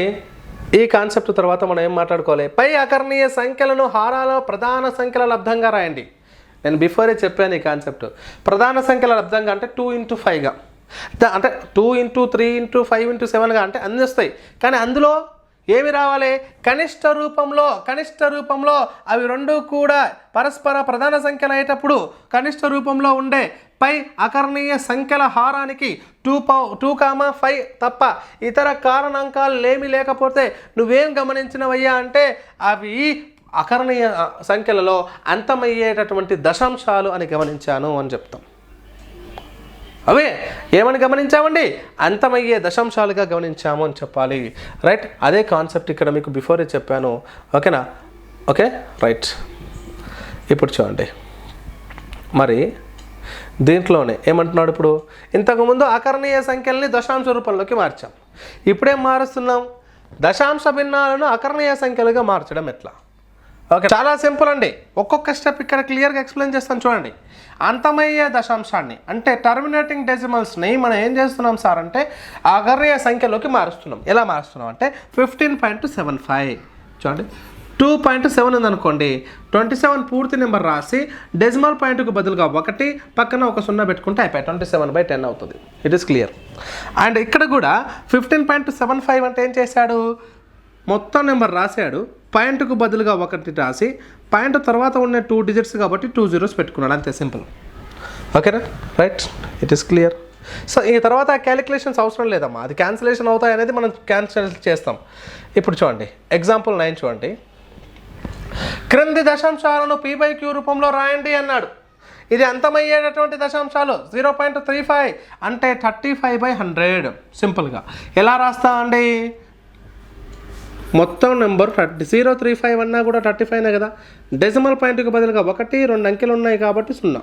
ఈ కాన్సెప్ట్ తర్వాత మనం ఏం మాట్లాడుకోవాలి? పై అకర్ణీయ సంఖ్యలను హారాల ప్రధాన సంఖ్యల లబ్ధంగా రాయండి. నేను బిఫోరే చెప్పాను ఈ కాన్సెప్ట్. ప్రధాన సంఖ్యల లబ్ధంగా అంటే 2 × 5గా, అంటే 2 × 3 × 5 × 7గా, అంటే అన్నీ వస్తాయి. కానీ అందులో ఏమి రావాలి? కనిష్ట రూపంలో అవి రెండు కూడా పరస్పర ప్రధాన సంఖ్యలు అయ్యేటప్పుడు కనిష్ట రూపంలో ఉండే పై అకర్ణీయ సంఖ్యల హారానికి 2, తప్ప ఇతర కారణాంకాలు ఏమీ లేకపోతే నువ్వేం గమనించినవయ్యా అంటే అవి అకర్ణీయ సంఖ్యలలో అంతమయ్యేటటువంటి దశాంశాలు అని గమనించాను అని చెప్తాం. అవే ఏమని గమనించామండి, అంతమయ్యే దశాంశాలుగా గమనించాము అని చెప్పాలి. రైట్, అదే కాన్సెప్ట్ ఇక్కడ మీకు బిఫోరే చెప్పాను. ఓకేనా? Okay, right. ఇప్పుడు చూడండి, మరి దీంట్లోనే ఏమంటున్నాడు, ఇప్పుడు ఇంతకుముందు అకర్ణీయ సంఖ్యల్ని దశాంశ రూపంలోకి మార్చాం. ఇప్పుడేం మారుస్తున్నాం, దశాంశ భిన్నాలను అకర్ణీయ సంఖ్యలుగా మార్చడం ఎట్లా? ఓకే, చాలా సింపుల్ అండి. ఒక్కొక్క స్టెప్ ఇక్కడ క్లియర్గా ఎక్స్ప్లెయిన్ చేస్తాను చూడండి. అంతమయ్యే దశాంశాన్ని అంటే టర్మినేటింగ్ డెసిమల్స్ని మనం ఏం చేస్తున్నాం సార్ అంటే అకర్ణీయ సంఖ్యలోకి మారుస్తున్నాం. ఎలా మారుస్తున్నాం అంటే 15.75 చూడండి, 2.7 ఉందనుకోండి, 27 పూర్తి నెంబర్ రాసి డెసిమల్ పాయింట్కు బదులుగా 1 పక్కన ఒక 0 పెట్టుకుంటే అయిపోయి 27/10 అవుతుంది. It is clear. అండ్ ఇక్కడ కూడా 15.75 అంటే ఏం చేశాడు, మొత్తం నెంబర్ రాశాడు, పాయింట్కు బదులుగా 1 రాసి పాయింట్ తర్వాత ఉన్న 2 డిజిట్స్ కాబట్టి 2 zeros పెట్టుకున్నాడు, అంతే, సింపుల్. ఓకేనా? Right, it is clear. So ఈ తర్వాత క్యాలిక్యులేషన్స్ అవసరం లేదమ్మా, అది క్యాన్సిలేషన్ అవుతాయి అనేది మనం క్యాన్సిల్ చేస్తాం. ఇప్పుడు చూడండి ఎగ్జాంపుల్ 9 చూడండి. క్రింది దశాంశాలను p/q రూపంలో రాయండి అన్నాడు. ఇది అంతమయ్యేటటువంటి దశాంశాలు 0.35 అంటే 35/100. సింపుల్గా ఎలా రాస్తా అండి, మొత్తం నెంబర్ 035 అన్నా కూడా 35నే కదా, డెసిమల్ పాయింట్కి బదులుగా 1 2 అంకెలు ఉన్నాయి కాబట్టి 0,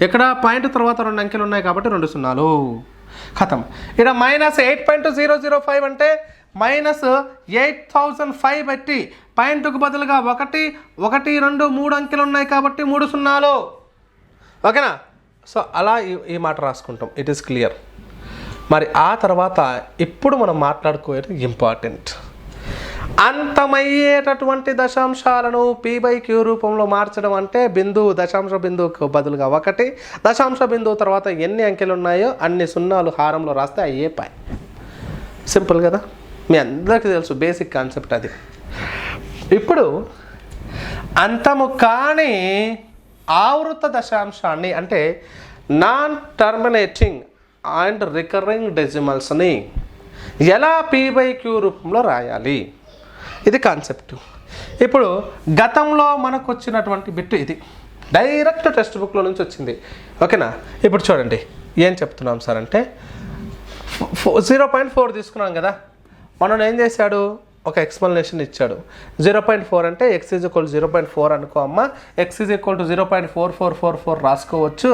ఇక్కడ పాయింట్ తర్వాత 2 అంకెలు ఉన్నాయి కాబట్టి 2 సున్నాలు, ఖతం. ఇక్కడ -8.005 అంటే -8005 పెట్టి పాయింట్కు బదులుగా 1 1 2 3 అంకెలు ఉన్నాయి కాబట్టి 3 సున్నాలు. ఓకేనా? సో అలా ఈ మాట రాసుకుంటాం. It is clear. మరి ఆ తర్వాత ఇప్పుడు మనం మాట్లాడుకోవడం ఇంపార్టెంట్. అంతమయ్యేటటువంటి దశాంశాలను p/q రూపంలో మార్చడం అంటే బిందువు, దశాంశ బిందువుకు బదులుగా 1, దశాంశ బిందువు తర్వాత ఎన్ని అంకెలు ఉన్నాయో అన్ని సున్నాలు హారంలో రాస్తే అయ్యే పాయ్. సింపుల్ కదా, మీ అందరికీ తెలుసు బేసిక్ కాన్సెప్ట్ అది. ఇప్పుడు అంతము కాని ఆవృత దశాంశాన్ని అంటే నాన్ టర్మినేటింగ్ అండ్ రికరింగ్ డెసిమల్స్ని ఎలా p/q రూపంలో రాయాలి, ఇది కాన్సెప్ట్. ఇప్పుడు గతంలో మనకు వచ్చినటువంటి బిట్టు ఇది, డైరెక్ట్ టెక్స్ట్ బుక్లో నుంచి వచ్చింది. ఓకేనా? ఇప్పుడు చూడండి ఏం చెప్తున్నాం సార్ అంటే 0.4 తీసుకున్నాం కదా, మనం ఏం చేశాడు, ఒక ఎక్స్ప్లెనేషన్ ఇచ్చాడు. 0.4 అంటే x = 0.4 అనుకో అమ్మ, x = 0.4444 రాసుకోవచ్చు.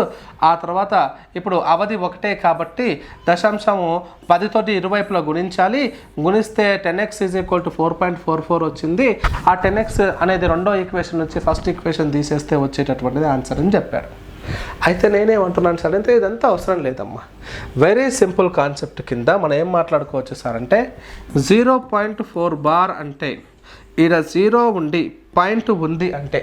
ఆ తర్వాత ఇప్పుడు అవధి 1 కాబట్టి దశాంశము 10 తోటి ఇరువైపులా గుణించాలి, గుణిస్తే 10x = 4.44 వచ్చింది. ఆ 10x అనేది రెండో ఈక్వేషన్ నుంచి ఫస్ట్ ఈక్వేషన్ తీసేస్తే వచ్చేటటువంటిది ఆన్సర్ అని చెప్పాడు. అయితే నేనేమంటున్నాను సార్ అంటే ఇదంతా అవసరం లేదమ్మా, వెరీ సింపుల్ కాన్సెప్ట్ కింద మనం ఏం మాట్లాడుకోవచ్చు సార్ అంటే 0.4 బార్ అంటే ఇక్కడ 0 ఉండి పాయింట్ ఉంది అంటే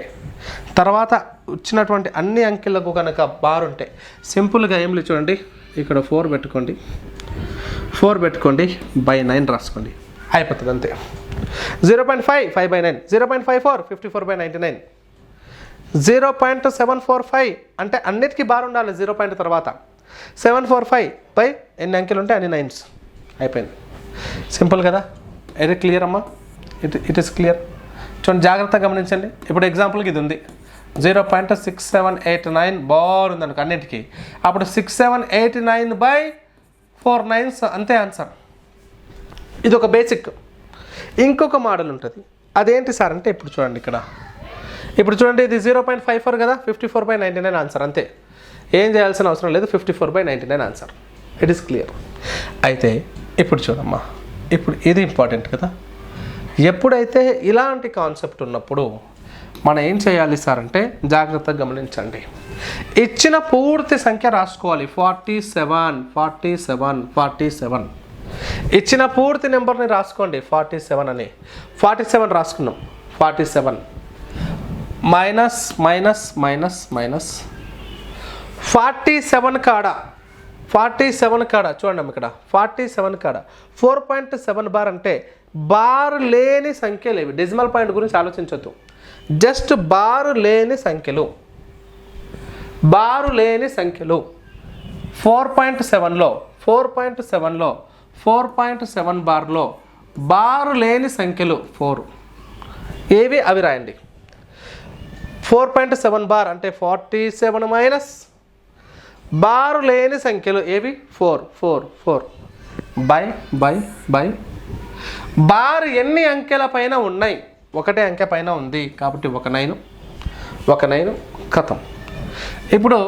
తర్వాత వచ్చినటువంటి అన్ని అంకెలకు కనుక బార్ ఉంటే సింపుల్గా ఏం లేదు చూడండి, ఇక్కడ 4 పెట్టుకోండి, 4 పెట్టుకోండి, /9 రాసుకోండి, అయిపోతుంది అంతే. 0.5 5/9, 0.54 54/99, 0.745 అంటే అన్నిటికీ బార్ ఉండాలి 0 పాయింట్ తర్వాత, 745 ఎన్ని అంకెలు ఉంటే అన్ని 9s, అయిపోయింది. సింపుల్ కదా, ఇది క్లియర్ అమ్మా, ఇట్ ఈస్ క్లియర్. చూడండి జాగ్రత్తగా గమనించండి. ఇప్పుడు ఎగ్జాంపుల్కి ఇది ఉంది 0.6789 బార్ ఉందనుకో అన్నిటికీ, అప్పుడు 6789/4 9s అంతే ఆన్సర్. ఇది ఒక బేసిక్. ఇంకొక మోడల్ ఉంటుంది, అదేంటి సార్ అంటే ఇప్పుడు చూడండి ఇక్కడ, ఇప్పుడు చూడండి ఇది 0.54 కదా, 54/99 ఆన్సర్, అంతే, ఏం చేయాల్సిన అవసరం లేదు, 54/99 ఆన్సర్. It is clear. అయితే ఇప్పుడు చూడమ్మా, ఇప్పుడు ఇది ఇంపార్టెంట్ కదా, ఎప్పుడైతే ఇలాంటి కాన్సెప్ట్ ఉన్నప్పుడు మనం ఏం చేయాలి సార్ అంటే జాగ్రత్తగా గమనించండి. ఇచ్చిన పూర్తి సంఖ్య రాసుకోవాలి, 47 ఇచ్చిన పూర్తి నెంబర్ని రాసుకోండి 47 అని. 47 రాసుకున్నాం, 47 మైనస్ 47 కాడ చూడండి ఇక్కడ 47 కాడ 4.7 బార్ అంటే బార్ లేని సంఖ్యలు ఇవి. డెసిమల్ పాయింట్ గురించి ఆలోచించొద్దు, జస్ట్ బారు లేని సంఖ్యలు. 4.7లో 4.7 బార్లో బారు లేని సంఖ్యలు 4 ఏవి అవి రాయండి. 4.7 బార్ అంటే 47 మైనస్ బారు లేని సంఖ్యలు ఏవి 4 4 4 బై బార్ ఎన్ని అంకెల పైన ఉన్నాయి? ఒకటే అంకె పైన ఉంది కాబట్టి ఒక 9 కథం. ఇప్పుడు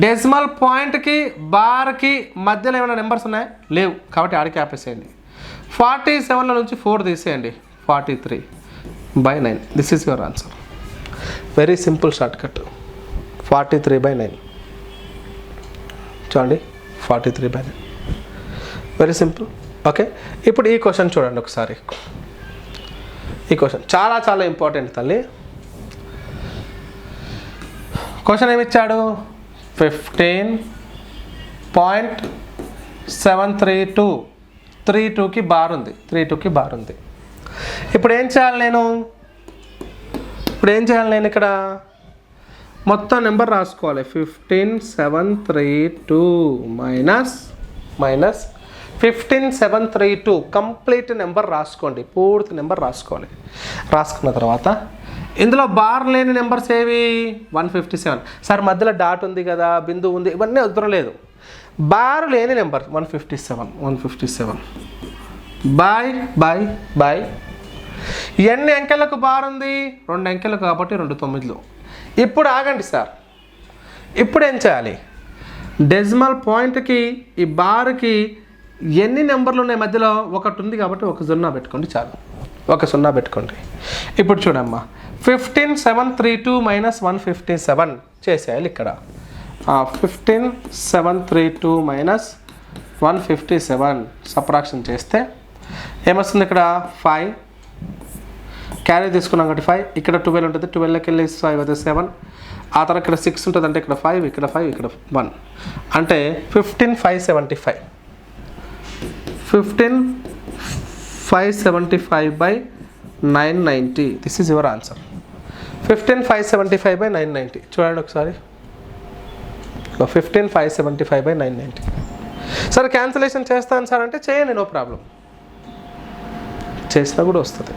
డెసిమల్ పాయింట్కి బార్కి మధ్యలో ఏమైనా నెంబర్స్ ఉన్నాయా? లేవు కాబట్టి ఆడికి ఆపేసేయండి. 47లో నుంచి 4 తీసేయండి, 43/9. This is your answer. Very simple short cut. 43/9 చూడండి, 43/9 వెరీ సింపుల్. ఓకే, ఇప్పుడు ఈ క్వశ్చన్ చూడండి ఒకసారి. ఈ క్వశ్చన్ చాలా చాలా ఇంపార్టెంట్ తల్లి. క్వశ్చన్ ఏమిచ్చాడు? 15.732 32కి బార్ ఉంది, 32కి బార్ ఉంది. ఇప్పుడు ఏం చేయాలి నేను ఇక్కడ మొత్తం నెంబర్ రాసుకోవాలి. 15.732 మైనస్ 15.732 కంప్లీట్ నెంబర్ రాసుకోండి, పూర్తి నెంబర్ రాసుకోవాలి. రాసుకున్న తర్వాత ఇందులో బార్ లేని నెంబర్స్ ఏవి? 157. సార్ మధ్యలో డాట్ ఉంది కదా, బిందు ఉంది, ఇవన్నీ అవసరం లేదు. బార్ లేని నెంబర్ 157 బై ఎన్ని అంకెలకు బార్ ఉంది? 2 అంకెలు కాబట్టి 2 9లు. ఇప్పుడు ఆగండి సార్, ఇప్పుడు ఏం చేయాలి? డెసిమల్ పాయింట్కి ఈ బార్కి ఎన్ని నెంబర్లు ఉన్నాయి? మధ్యలో ఒకటి ఉంది కాబట్టి ఒక 0 పెట్టుకోండి చాలు, ఒక 0 పెట్టుకోండి. ఇప్పుడు చూడమ్మా, 15.732 మైనస్ 157 చేసేయాలి ఇక్కడ. 15.732 మైనస్ 157 సబ్ట్రాక్షన్ చేస్తే ఏమొస్తుంది? ఇక్కడ 5 క్యారీ తీసుకున్నాం కాబట్టి 5, ఇక్కడ 12 ఉంటుంది, 12కి వెళ్ళి 5 అయితే 7, ఆ తర్వాత ఇక్కడ 6 ఉంటుంది, అంటే ఇక్కడ 5, ఇక్కడ 5, ఇక్కడ 1, అంటే 15.575 15.575/990. This is your answer. 15.575/990 చూడండి ఒకసారి. 15.575/990. సార్ క్యాన్సిలేషన్ చేస్తాను సార్ అంటే చేయండి, నో ప్రాబ్లం, చేసినా కూడా వస్తుంది.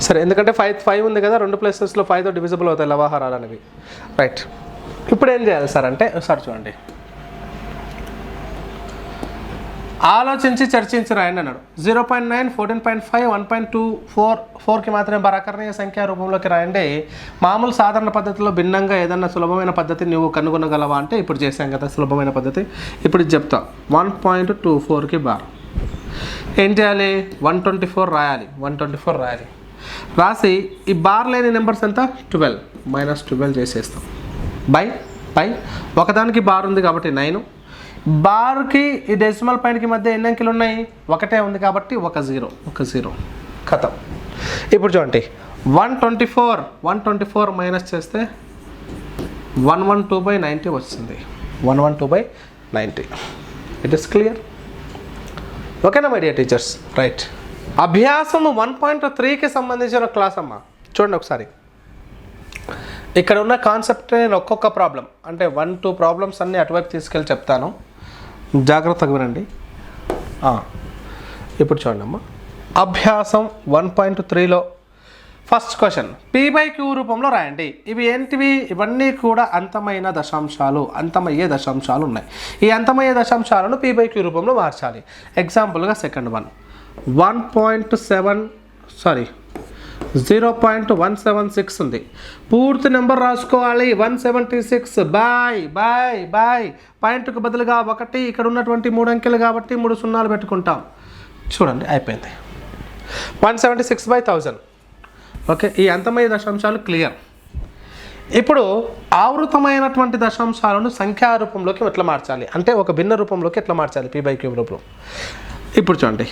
సరే, ఎందుకంటే 5 ఉంది కదా, 2 ప్లేసెస్లో 5తో డివిజిబుల్ అవుతాయి లవాహారాలు అనేవి. రైట్, ఇప్పుడు ఏం చేయాలి సార్ అంటే సార్ చూడండి, ఆలోచించి చర్చించి రాయండి అన్నాడు. 0.9, 14.5, 1.24 4కి మాత్రమే బరాకరణీయ సంఖ్యా రూపంలోకి రాయండి. మామూలు సాధారణ పద్ధతిలో భిన్నంగా ఏదన్నా సులభమైన పద్ధతి నువ్వు కనుగొనగలవా అంటే ఇప్పుడు చేసాం కదా సులభమైన పద్ధతి. ఇప్పుడు ఇది చెప్తా. 1.24కి బార్ ఏం చేయాలి? 124 రాయాలి, 124 రాయాలి. రాసి ఈ బార్ లేని నెంబర్స్ ఎంత? 12 -12 చేసేస్తాం. బై ఒకదానికి బార్ ఉంది కాబట్టి 9, బార్కి ఈ డెసిమల్ పాయింట్కి మధ్య ఎన్ని అంకెలు ఉన్నాయి? ఒకటే ఉంది కాబట్టి ఒక 0 ఖతం. ఇప్పుడు చూడండి, 124 మైనస్ చేస్తే 112/90 వస్తుంది. 112/90. It is clear? ఓకేనా మై డియర్ టీచర్స్? రైట్, అభ్యాసము 1.3కి సంబంధించిన క్లాస్ అమ్మా. చూడండి ఒకసారి, ఇక్కడ ఉన్న కాన్సెప్ట్ నేను ఒక్కొక్క ప్రాబ్లం అంటే 1-2 ప్రాబ్లమ్స్ అన్నీ అటువైపు తీసుకెళ్ళి చెప్తాను, జాగ్రత్తగా వినండి. ఇప్పుడు చూడండి అమ్మా, అభ్యాసం 1.3లో ఫస్ట్ క్వశ్చన్ P/Q రూపంలో రాయండి. ఇవి ఏంటివి? ఇవన్నీ కూడా అంతమయ్యే దశాంశాలు ఉన్నాయి. ఈ అంతమయ్యే దశాంశాలను P/Q రూపంలో మార్చాలి. ఎగ్జాంపుల్గా సెకండ్ 0.176 ఉంది. పూర్తి నెంబర్ రాసుకోవాలి. 176 బై పాయింట్కు బదులుగా 1, ఇక్కడ ఉన్నటువంటి 3 అంకెలు కాబట్టి 3 సున్నాలు పెట్టుకుంటాం. చూడండి అయిపోయింది. 176/1000. ఓకే, ఈ అంతమయ్యే దశాంశాలు క్లియర్. ఇప్పుడు ఆవృతమైనటువంటి దశాంశాలను సంఖ్యా రూపంలోకి ఎట్లా మార్చాలి అంటే ఒక భిన్న రూపంలోకి ఎట్లా మార్చాలి P/Q రూపంలో. ఇప్పుడు చూడండి,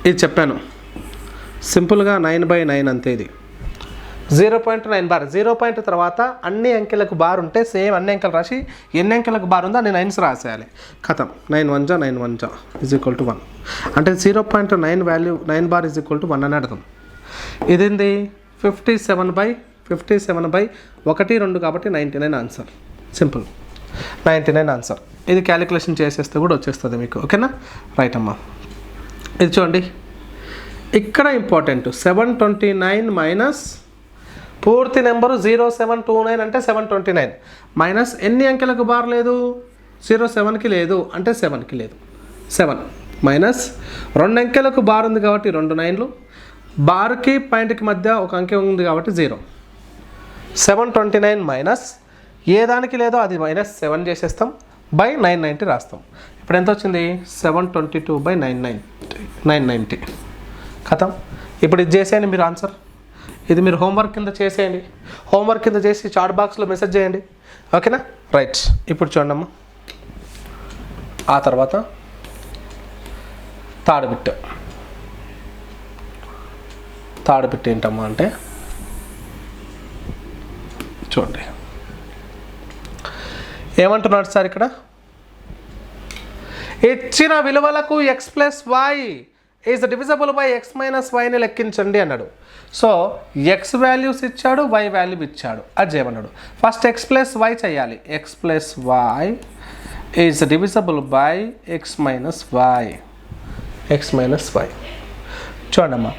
ఇది చెప్పాను సింపుల్గా 9/9 అంతే. ఇది 0.9 బార్. 0 పాయింట్ తర్వాత అన్ని అంకెలకు బార్ ఉంటే సేమ్ అన్ని అంకెలు రాసి ఎన్ని అంకెలకు బార్ ఉందో అన్ని 9s రాసేయాలి. ఖతం. 9 1 = 1. అంటే 0.9 వాల్యూ 9 బార్ = 1 అని అర్థం. ఇదేంది? 57/1 కాబట్టి 99 ఆన్సర్. Simple, 99 answer. ఇది క్యాలిక్యులేషన్ చేసేస్తే కూడా వచ్చేస్తుంది మీకు. ఓకేనా? రైట్ అమ్మా. ఇది చూడండి, ఇక్కడ ఇంపార్టెంట్ 729 మైనస్ పూర్తి నెంబరు 0729 అంటే 729 మైనస్ ఎన్ని అంకెలకు బార్ లేదు? జీరో 7కి లేదు అంటే 7కి లేదు. 7 మైనస్ 2 అంకెలకు బార్ ఉంది కాబట్టి 2 9లు, బార్కి పాయింట్కి మధ్య ఒక అంకె ఉంది కాబట్టి 0. 729 మైనస్ ఏ దానికి లేదో అది -7 చేసేస్తాం, బై 990 రాస్తాం. ఇప్పుడు ఎంత వచ్చింది? 722/990 ఖతం. ఇప్పుడు ఇది చేసేయండి మీరు ఆన్సర్. ఇది మీరు హోంవర్క్ కింద చేసేయండి. హోంవర్క్ కింద చేసి చాట్ బాక్స్లో మెసేజ్ చేయండి. ఓకేనా? రైట్. ఇప్పుడు చూడమ్మా, ఆ తర్వాత థర్డ్ బిట్ ఏంటమ్మా అంటే చూడండి ఏమంటున్నాడు సార్ ఇక్కడ, ఇచ్చిన విలువలకు x + y is divisible by x - yని లెక్కించండి అన్నాడు. సో x వాల్యూస్ ఇచ్చాడు, y వాల్యూ ఇచ్చాడు, అది చేయమన్నాడు. ఫస్ట్ x + y చేయాలి. x + y is divisible by x - y. చూడమ్మా,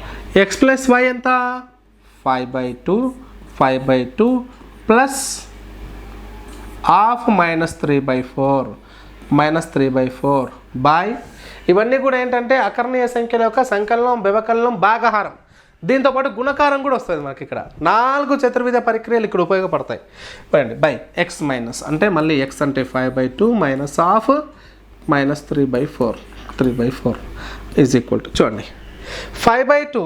x + y ఎంత? 5/2 ప్లస్ హాఫ్ -3/4 బై, ఇవన్నీ కూడా ఏంటంటే అకర్ణీయ సంఖ్యల యొక్క సంకలనం, వ్యవకలనం, భాగహారం, దీంతోపాటు గుణకారం కూడా వస్తుంది మనకి. ఇక్కడ 4 చతుర్విధ పరిక్రియలు ఇక్కడ ఉపయోగపడతాయి. బై x మైనస్ అంటే మళ్ళీ x అంటే 5/2 minus half -3/4 is equal to, చూడండి 5/2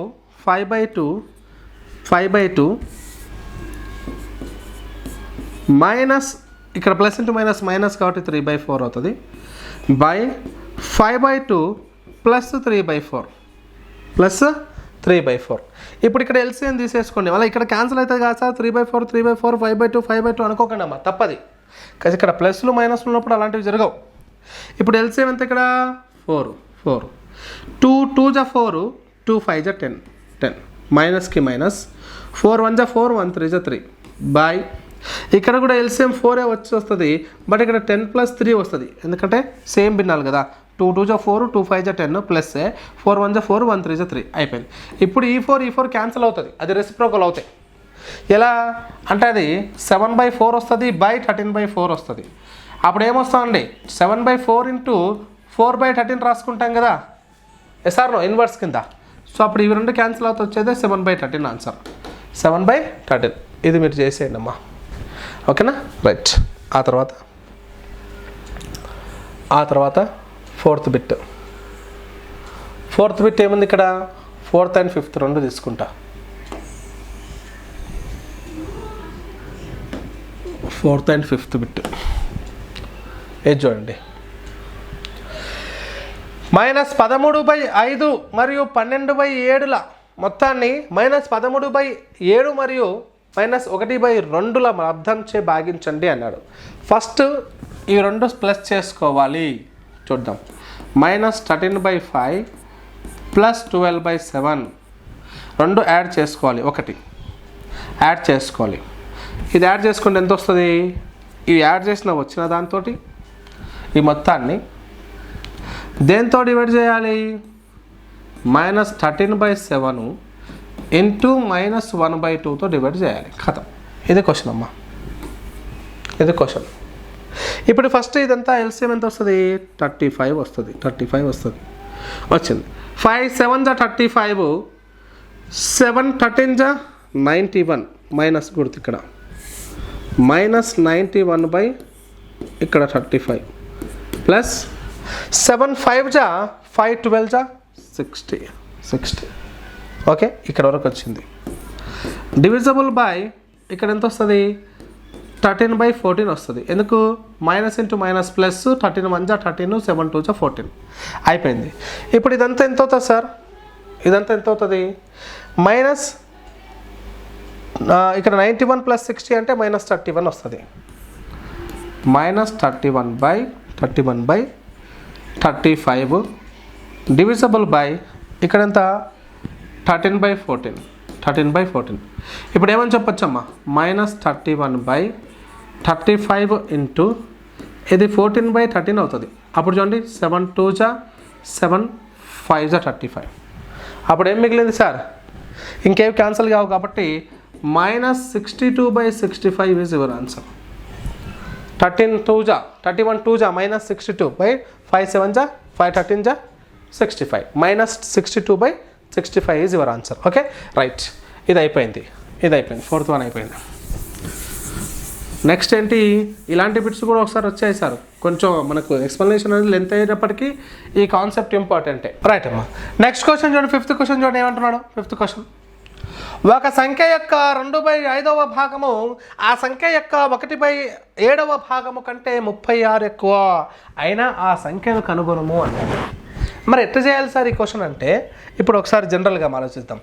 మైనస్, ఇక్కడ ప్లస్ ఇంటూ మైనస్ కాబట్టి 3/4 అవుతుంది, బై 5/2 ప్లస్ 3/4 ఇప్పుడు ఇక్కడ ఎల్సిఎం తీసేసుకోండి. మళ్ళీ ఇక్కడ క్యాన్సిల్ అవుతుంది కదా సార్, 3/4 5/2 అనుకోకండి అమ్మా, తప్పది. కానీ ఇక్కడ ప్లస్లు మైనస్లు ఉన్నప్పుడు అలాంటివి జరగవు. ఇప్పుడు ఎల్సిఎం ఎంత ఇక్కడ? 4 2 2 = 4 2 5 = 10 మైనస్కి మైనస్, 4 1 = 4 1 3 = 3 బై, ఇక్కడ కూడా ఎల్సిఎం 4 వస్తుంది, బట్ ఇక్కడ 10 + 3 వస్తుంది, ఎందుకంటే సేమ్ భిన్నాలు కదా. 2 2 = 4 2 5 = 10 ప్లస్ 4 1 = 4 1 3 = 3 అయిపోయింది. ఇప్పుడు ఈ 4 క్యాన్సిల్ అవుతుంది, అది రెసిప్రోకల్ అవుతాయి. ఎలా అంటే అది 7/4 వస్తుంది బై 13/4 వస్తుంది. అప్పుడు ఏమొస్తామండి, 7/4 × 4/13 రాసుకుంటాం కదా, ఎస్ఆర్నో ఇన్వర్స్ కింద. సో అప్పుడు ఇవి రెండు క్యాన్సిల్ అవుతూ వచ్చేదే 7/13 ఆన్సర్. 7/13 ఇది మీరు చేసేయండి అమ్మా. ఓకేనా? రైట్. ఆ తర్వాత ఫోర్త్ బిట్ ఏముంది ఇక్కడ? 4th and 5th రెండు తీసుకుంటా. 4th and 5th బిట్ ఏది చూడండి, -13/5 మరియు 12/7 మొత్తాన్ని -13/7 మరియు -1/2 లబ్ధంచే భాగించండి అన్నాడు. ఫస్ట్ ఈ రెండు ప్లస్ చేసుకోవాలి. చూద్దాం. -13/5 ప్లస్ 12/7 రెండు యాడ్ చేసుకోవాలి. యాడ్ చేసుకోవాలి. ఇది యాడ్ చేసుకుంటే ఎంత వస్తుంది? ఇది యాడ్ చేసిన వచ్చిన దాంతో ఈ మొత్తాన్ని దేంతో డివైడ్ చేయాలి? -13/7 ఇంటూ -1/2తో డివైడ్ చేయాలి. ఖతం. ఇది క్వశ్చన్ అమ్మా, ఇది క్వశ్చన్. ఇప్పుడు ఫస్ట్ ఇదంతా ఎల్సిఎం ఎంత వస్తుంది? 35 వస్తుంది. వచ్చింది. 5 7 = 35, 7 13 = 91 మైనస్ గుర్తు ఇక్కడ -91/, ఇక్కడ 35 ప్లస్ 7 5 = 5 12 = 60. ఓకే, ఇక్కడ వరకు వచ్చింది. డివిజబుల్ బై ఇక్కడ ఎంత వస్తుంది? 13/14 వస్తుంది. ఎందుకు? మైనస్ ఇంటూ మైనస్ ప్లస్, 13 1 = 13 7 2 = 14 అయిపోయింది. ఇప్పుడు ఇదంతా ఎంత అవుతుంది సార్? ఇదంతా ఎంత అవుతుంది? మైనస్ ఇక్కడ 91 + 60 అంటే -31 వస్తుంది. -31/35 డివిజబుల్ బై ఇక్కడ ఎంత? 13/14. ఇప్పుడు ఏమని చెప్పొచ్చమ్మా? -31/35 ఇంటూ ఇది 14/13 అవుతుంది. అప్పుడు చూడండి 7 2 = 7 5 = 35. అప్పుడు ఏం మిగిలింది సార్? ఇంకేవి క్యాన్సిల్ కావు కాబట్టి -62/65 ఈజ్ యువర్ ఆన్సర్. 13 2 जा 31 2 जा -62/5 7 जा 5 13 जा 65 -62/65 is your answer. Okay right. ఇది అయిపోయింది ఫోర్త్ వన్ అయిపోయింది. నెక్స్ట్ ఏంటి, ఇలాంటి బిట్స్ కూడా ఒకసారి వచ్చాయి సార్. కొంచెం మనకు ఎక్స్ప్లెనేషన్ అనేది లెంత్ అయ్యేటప్పటికి ఈ కాన్సెప్ట్ ఇంపార్టెంటే. రైట్ అమ్మా. నెక్స్ట్ క్వశ్చన్ చూడండి, 5th క్వశ్చన్ చూడండి ఏమంటున్నాడు. 5th క్వశ్చన్, ఒక సంఖ్య యొక్క 2/5వ భాగము ఆ సంఖ్య యొక్క 1/7వ భాగము కంటే 36 ఎక్కువ అయినా ఆ సంఖ్యను కనుగొనము అన్నాడు. మరి ఎట్లా చేయాలి సార్ ఈ క్వశ్చన్ అంటే, ఇప్పుడు ఒకసారి జనరల్గా ఆలోచిద్దాం.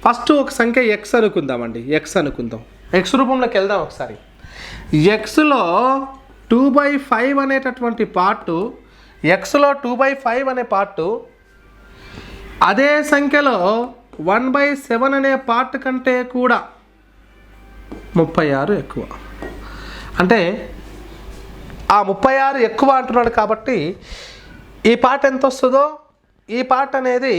ఫస్ట్ ఒక సంఖ్య ఎక్స్ అనుకుందామండి. ఎక్స్ అనుకుందాం, ఎక్స్ రూపంలోకి వెళ్దాం ఒకసారి. ఎక్స్లో 2/5 అనేటటువంటి పార్టు, ఎక్స్లో 2/5 అనే పార్టు అదే సంఖ్యలో 1/7 అనే పార్ట్ కంటే కూడా 36 ఎక్కువ. అంటే ఆ 36 ఎక్కువ అంటున్నాడు కాబట్టి ఈ పార్ట్ ఎంత వస్తుందో, ఈ పార్ట్ అనేది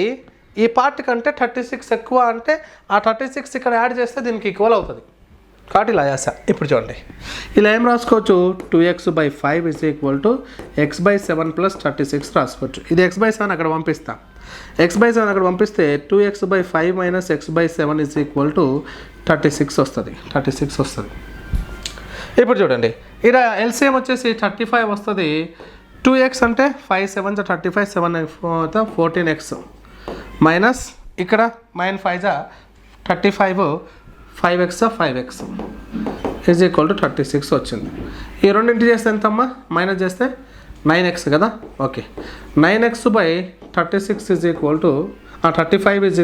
ఈ పార్ట్ కంటే 36 ఎక్కువ. అంటే ఆ 36 ఇక్కడ యాడ్ చేస్తే దీనికి ఈక్వల్ అవుతుంది కాబట్టి ఇలా చేస్తా. ఇప్పుడు చూడండి, ఇలా ఏం రాసుకోవచ్చు, 2x/5 = x/7 + 36 రాసుకోవచ్చు. ఇది x/7 అక్కడ పంపిస్తాం. x/7 అక్కడ పంపిస్తే 2x/5 - x/7 = 36 వస్తుంది. 36 వస్తుంది. ఇప్పుడు చూడండి, ఇక్కడ ఎల్సిఎం వచ్చేసి 35 వస్తుంది. 2x అంటే 5 7 35, 7 14x మైనస్ ఇక్కడ 9 5 35, 5x 5x = 36 వచ్చింది. ఈ రెండింటి చేస్తే ఎంతమ్మా, మైనస్ చేస్తే 9x కదా. Okay, 9x/36 35 =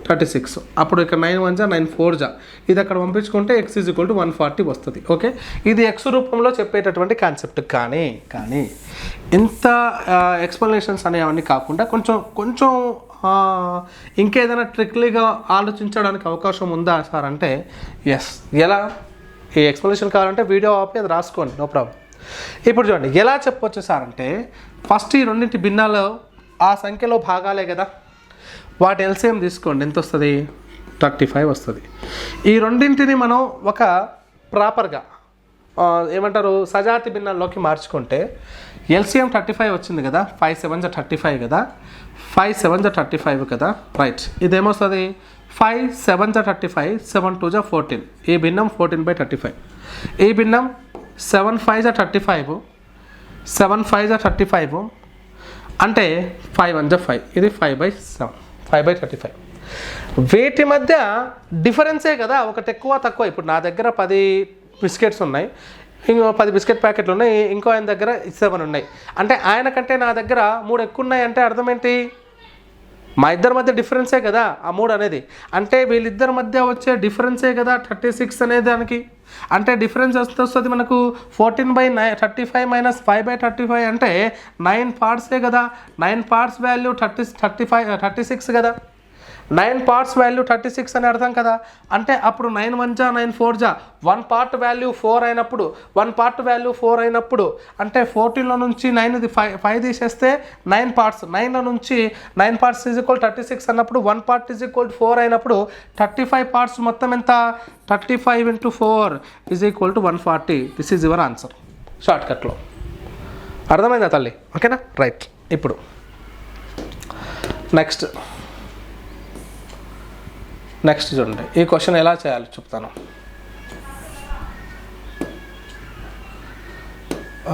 36. అప్పుడు ఇక్కడ 9 1 9 4 ఇది అక్కడ పంపించుకుంటే x = 140 వస్తుంది. ఓకే, ఇది x రూపంలో చెప్పేటటువంటి కాన్సెప్ట్. కానీ ఇంత ఎక్స్ప్లెనేషన్స్ అనేవన్నీ కాకుండా కొంచెం ఇంకేదైనా ట్రిక్లీగా ఆలోచించడానికి అవకాశం ఉందా సార్ అంటే ఎస్. ఎలా ఈ ఎక్స్ప్లెనేషన్ కావాలంటే వీడియో ఆపి అది రాసుకోండి, నో ప్రాబ్లం. ఇప్పుడు చూడండి ఎలా చెప్పొచ్చు సార్ అంటే, ఫస్ట్ ఈ రెండింటి భిన్నాలు ఆ సంఖ్యలో భాగాలే కదా, వాటి ఎల్సిఎం తీసుకోండి. ఎంత వస్తుంది, 35 వస్తుంది. ఈ రెండింటిని మనం ఒక ప్రాపర్గా ఏమంటారు సజాతి భిన్నాల్లోకి మార్చుకుంటే ఎల్సిఎం 35 వచ్చింది కదా. 5 7 35 కదా, 5 7 35 కదా. రైట్, ఇదేమొస్తుంది 5 7 35, 7 2 14. ఈ భిన్నం 14/35. ఈ భిన్నం 7 5 35, 7 5 35 అంటే 5 1 5. ఇది 5/7, 5/35. వీటి మధ్య డిఫరెన్సే కదా, ఒకటి ఎక్కువ తక్కువ. ఇప్పుడు నా దగ్గర 10 బిస్కెట్స్ ఉన్నాయి, ఇంకో 10 బిస్కెట్ ప్యాకెట్లు ఉన్నాయి, ఇంకో ఆయన దగ్గర 7 ఉన్నాయి. అంటే ఆయన కంటే నా దగ్గర 3 ఎక్కువ ఉన్నాయి. అంటే అర్థం ఏంటి, మా ఇద్దరి మధ్య డిఫరెన్సే కదా ఆ 3 అనేది. అంటే వీళ్ళిద్దరి మధ్య వచ్చే డిఫరెన్సే కదా 36 అనే దానికి. అంటే డిఫరెన్స్ ఎంత వస్తుంది మనకు, 14/35 - 5/35 అంటే 9 పార్ట్సే కదా. 9 పార్ట్స్ వాల్యూ 36 కదా. 9 పార్ట్స్ వాల్యూ 36 అని అర్థం కదా. అంటే అప్పుడు 9 1 9 4 1 పార్ట్ వాల్యూ 4 అయినప్పుడు, 1 పార్ట్ వాల్యూ 4 అయినప్పుడు అంటే 14లో నుంచి 9 5 తీసేస్తే 9 పార్ట్స్, 9లో నుంచి 9 పార్ట్స్ = 36 అన్నప్పుడు 1 పార్ట్ = 4 అయినప్పుడు 35 పార్ట్స్ మొత్తం ఎంత, 35 × 4 = 140. దిస్ ఈజ్ యువర్ ఆన్సర్ షార్ట్కట్లో. అర్థమైందా తల్లి? ఓకేనా, రైట్. ఇప్పుడు నెక్స్ట్ చూడండి, ఈ క్వశ్చన్ ఎలా చేయాలో చెప్తాను.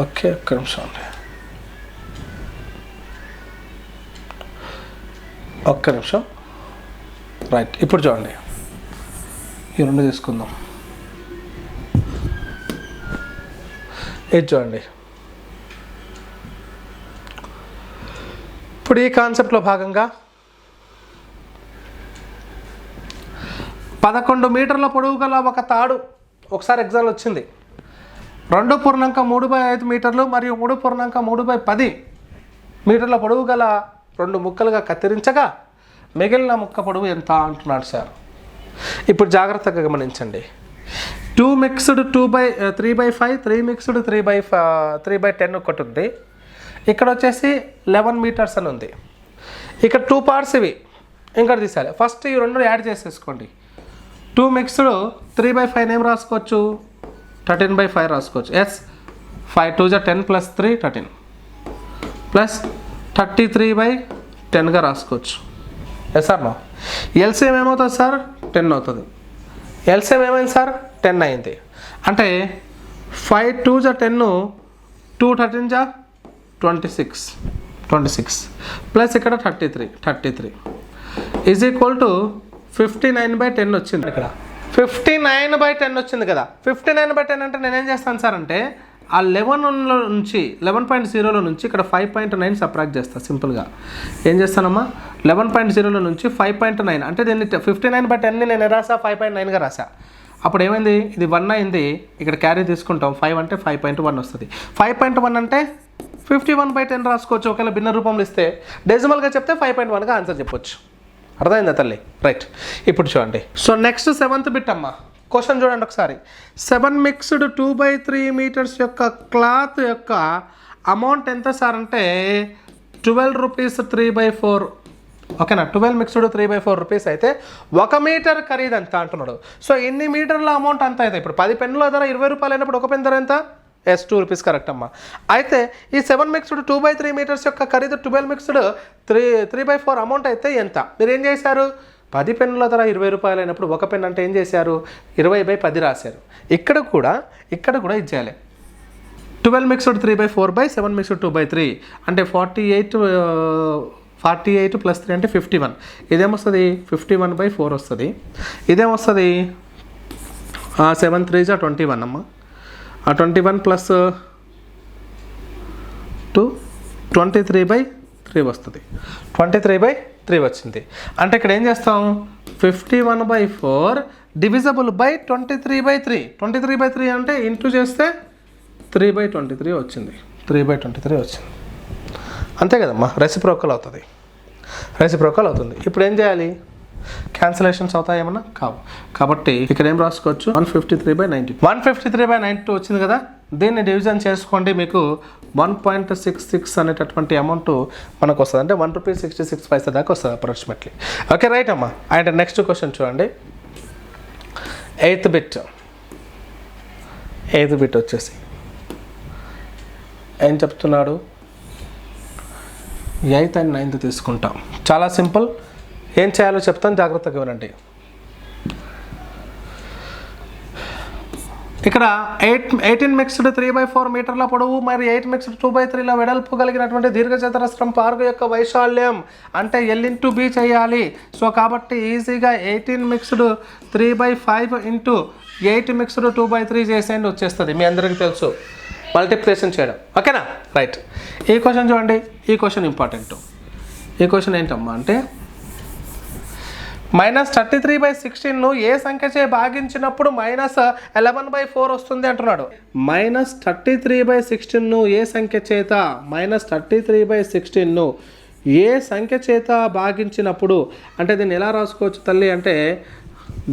ఓకే, ఒక్క నిమిషం అండి, ఒక్క నిమిషం. రైట్, ఇప్పుడు చూడండి, ఈ రెండు తీసుకుందాం. ఇది చూడండి, ఇప్పుడు ఈ కాన్సెప్ట్లో భాగంగా 11 మీటర్ల పొడవు గల ఒక తాడు ఒకసారి ఎగ్జామ్లో వచ్చింది. 2.35 మీటర్లు మరియు 3.3/10 మీటర్ల పొడవు గల 2 ముక్కలుగా కత్తిరించగా మిగిలిన ముక్క పొడవు ఎంత అంటున్నాడు సార్. ఇప్పుడు జాగ్రత్తగా గమనించండి. 2 మిక్స్డ్ 3/5, 3 మిక్స్డ్ 3/10 ఒకటి ఉంది. ఇక్కడ వచ్చేసి 11 మీటర్స్ అని ఉంది. ఇక్కడ 2 పార్ట్స్ ఇవి ఇంకా తీసాలి. ఫస్ట్ ఈ రెండు యాడ్ చేసేసుకోండి. 2 మిక్స్డ్ 3/5 ఏం రాసుకోవచ్చు, 13/5 రాసుకోవచ్చు. ఎస్, 5 2 జా 10 ప్లస్ 3 13 ప్లస్ 33/10గా రాసుకోవచ్చు. Yes sir no. ఎల్సిఎం ఏమవుతుంది సార్ 10 అవుతుంది. ఎల్సిఎం ఏమైంది సార్ 10 అయింది. అంటే 5 2 జా 10 2 13 జా 26 ప్లస్ ఇక్కడ 33 ఈజ్ ఈక్వల్ టు 59/10 వచ్చింది. ఇక్కడ 59/10 వచ్చింది కదా. 59/10 అంటే నేనేం చేస్తాను సార్ అంటే ఆ 11లో నుంచి 11.0లో నుంచి ఇక్కడ 5.9 సబ్ట్రాక్ట్ చేస్తాను. సింపుల్గా ఏం చేస్తానమ్మా 11.0లో నుంచి 5.9 అంటే దీన్ని 59/10ని నేను రాసా 5.9గా రాసా. అప్పుడు ఏమైంది ఇది 1 అయింది. ఇక్కడ క్యారీ తీసుకుంటాం 5 అంటే 5.1 వస్తుంది. 5.1 అంటే 51/10 రాసుకోవచ్చు. ఒకవేళ భిన్న రూపంలో ఇస్తే డెసిమల్గా చెప్తే 5.1గా ఆన్సర్ చెప్పొచ్చు. అర్థమైందా తల్లి? రైట్. ఇప్పుడు చూడండి. సో నెక్స్ట్ 7th బిట్ అమ్మా. క్వశ్చన్ చూడండి ఒకసారి. 7 మిక్స్డ్ 2/3 మీటర్స్ యొక్క క్లాత్ యొక్క అమౌంట్ ఎంత సార్ అంటే 12 రూపీస్ 3/4. ఓకేనా. 12 మిక్స్డ్ 3/4 రూపీస్ అయితే 1 మీటర్ ఖరీదు ఎంత అంటున్నాడు. సో ఎన్ని మీటర్ల అమౌంట్ అంత అయితే ఇప్పుడు 10 పెన్నుల ధర 20 రూపాయలు అయినప్పుడు 1 పెన్ ధర ఎంత? ఎస్ 2 రూపీస్ కరెక్ట్ అమ్మా. అయితే ఈ 7 మిక్స్డ్ 2/3 మీటర్స్ యొక్క ఖరీదు 12 మిక్స్డ్ 3/4 అమౌంట్ అయితే ఎంత? మీరు ఏం చేశారు? 10 పెన్నుల ధర 20 రూపాయలు అయినప్పుడు 1 పెన్ అంటే ఏం చేశారు? 20/10 రాశారు. ఇక్కడ కూడా ఇది చేయాలి. 12 మిక్స్డ్ 3/4/7 మిక్స్డ్ 2/3 అంటే 48 ప్లస్ 3 అంటే 51. ఇదేమొస్తుంది 51/4 వస్తుంది. ఇదేమొస్తుంది 7 3 జా 21 అమ్మ. 21 ప్లస్ 2 23/3 వస్తుంది. 23/3 వచ్చింది. అంటే ఇక్కడ ఏం చేస్తాం 51/4 డివిజబుల్ బై 23/3. 23/3 అంటే ఇంటూ చేస్తే 3/23 వచ్చింది. 3/23 వచ్చింది. అంతే కదమ్మా. రెసిప్రోకల్ అవుతుంది. ఇప్పుడు ఏం చేయాలి? క్యాన్సిలేషన్స్ అవుతాయి ఏమన్నా? కావు. కాబట్టి ఇక్కడ ఏం రాసుకోవచ్చు 153/92. 153/92 వచ్చింది కదా. దీన్ని డివిజన్ చేసుకోండి. మీకు 1.66 అనేటటువంటి అమౌంట్ మనకు వస్తుంది. అంటే 1 రూపీ 66 పైసా దాకా వస్తుంది అప్రాక్సిమేట్లీ. ఓకే రైట్ అమ్మా. అండ్ నెక్స్ట్ క్వశ్చన్ చూడండి. 8th బిట్ వచ్చేసి ఏం చెప్తున్నాడు? 8th and 9th తీసుకుంటాం. చాలా సింపుల్. ఏం చేయాలో చెప్తాను, జాగ్రత్తగా వినండి. ఇక్కడ 18 మిక్స్డ్ 3/4 మీటర్ల పొడవు మరియు 8 మిక్స్డ్ 2/3 వెడల్పు కలిగినటువంటి దీర్ఘచతురస్రం పార్కు యొక్క వైశాల్యం అంటే L/B చేయాలి. సో కాబట్టి ఈజీగా 18 మిక్స్డ్ 3/5 ఇంటూ 8 మిక్స్డ్ 2/3 చేసేయండి, వచ్చేస్తుంది. మీ అందరికీ తెలుసు మల్టిప్లికేషన్ చేయడం. ఓకేనా రైట్. ఈ క్వశ్చన్ చూడండి. ఈ క్వశ్చన్ ఇంపార్టెంట్. ఈ క్వశ్చన్ ఏంటమ్మా అంటే -33/16ను ఏ సంఖ్యచే భాగించినప్పుడు -11/4 వస్తుంది అంటున్నాడు. -33/16ను ఏ సంఖ్య చేత -33/16ను ఏ సంఖ్య చేత భాగించినప్పుడు అంటే దీన్ని ఎలా రాసుకోవచ్చు తల్లి అంటే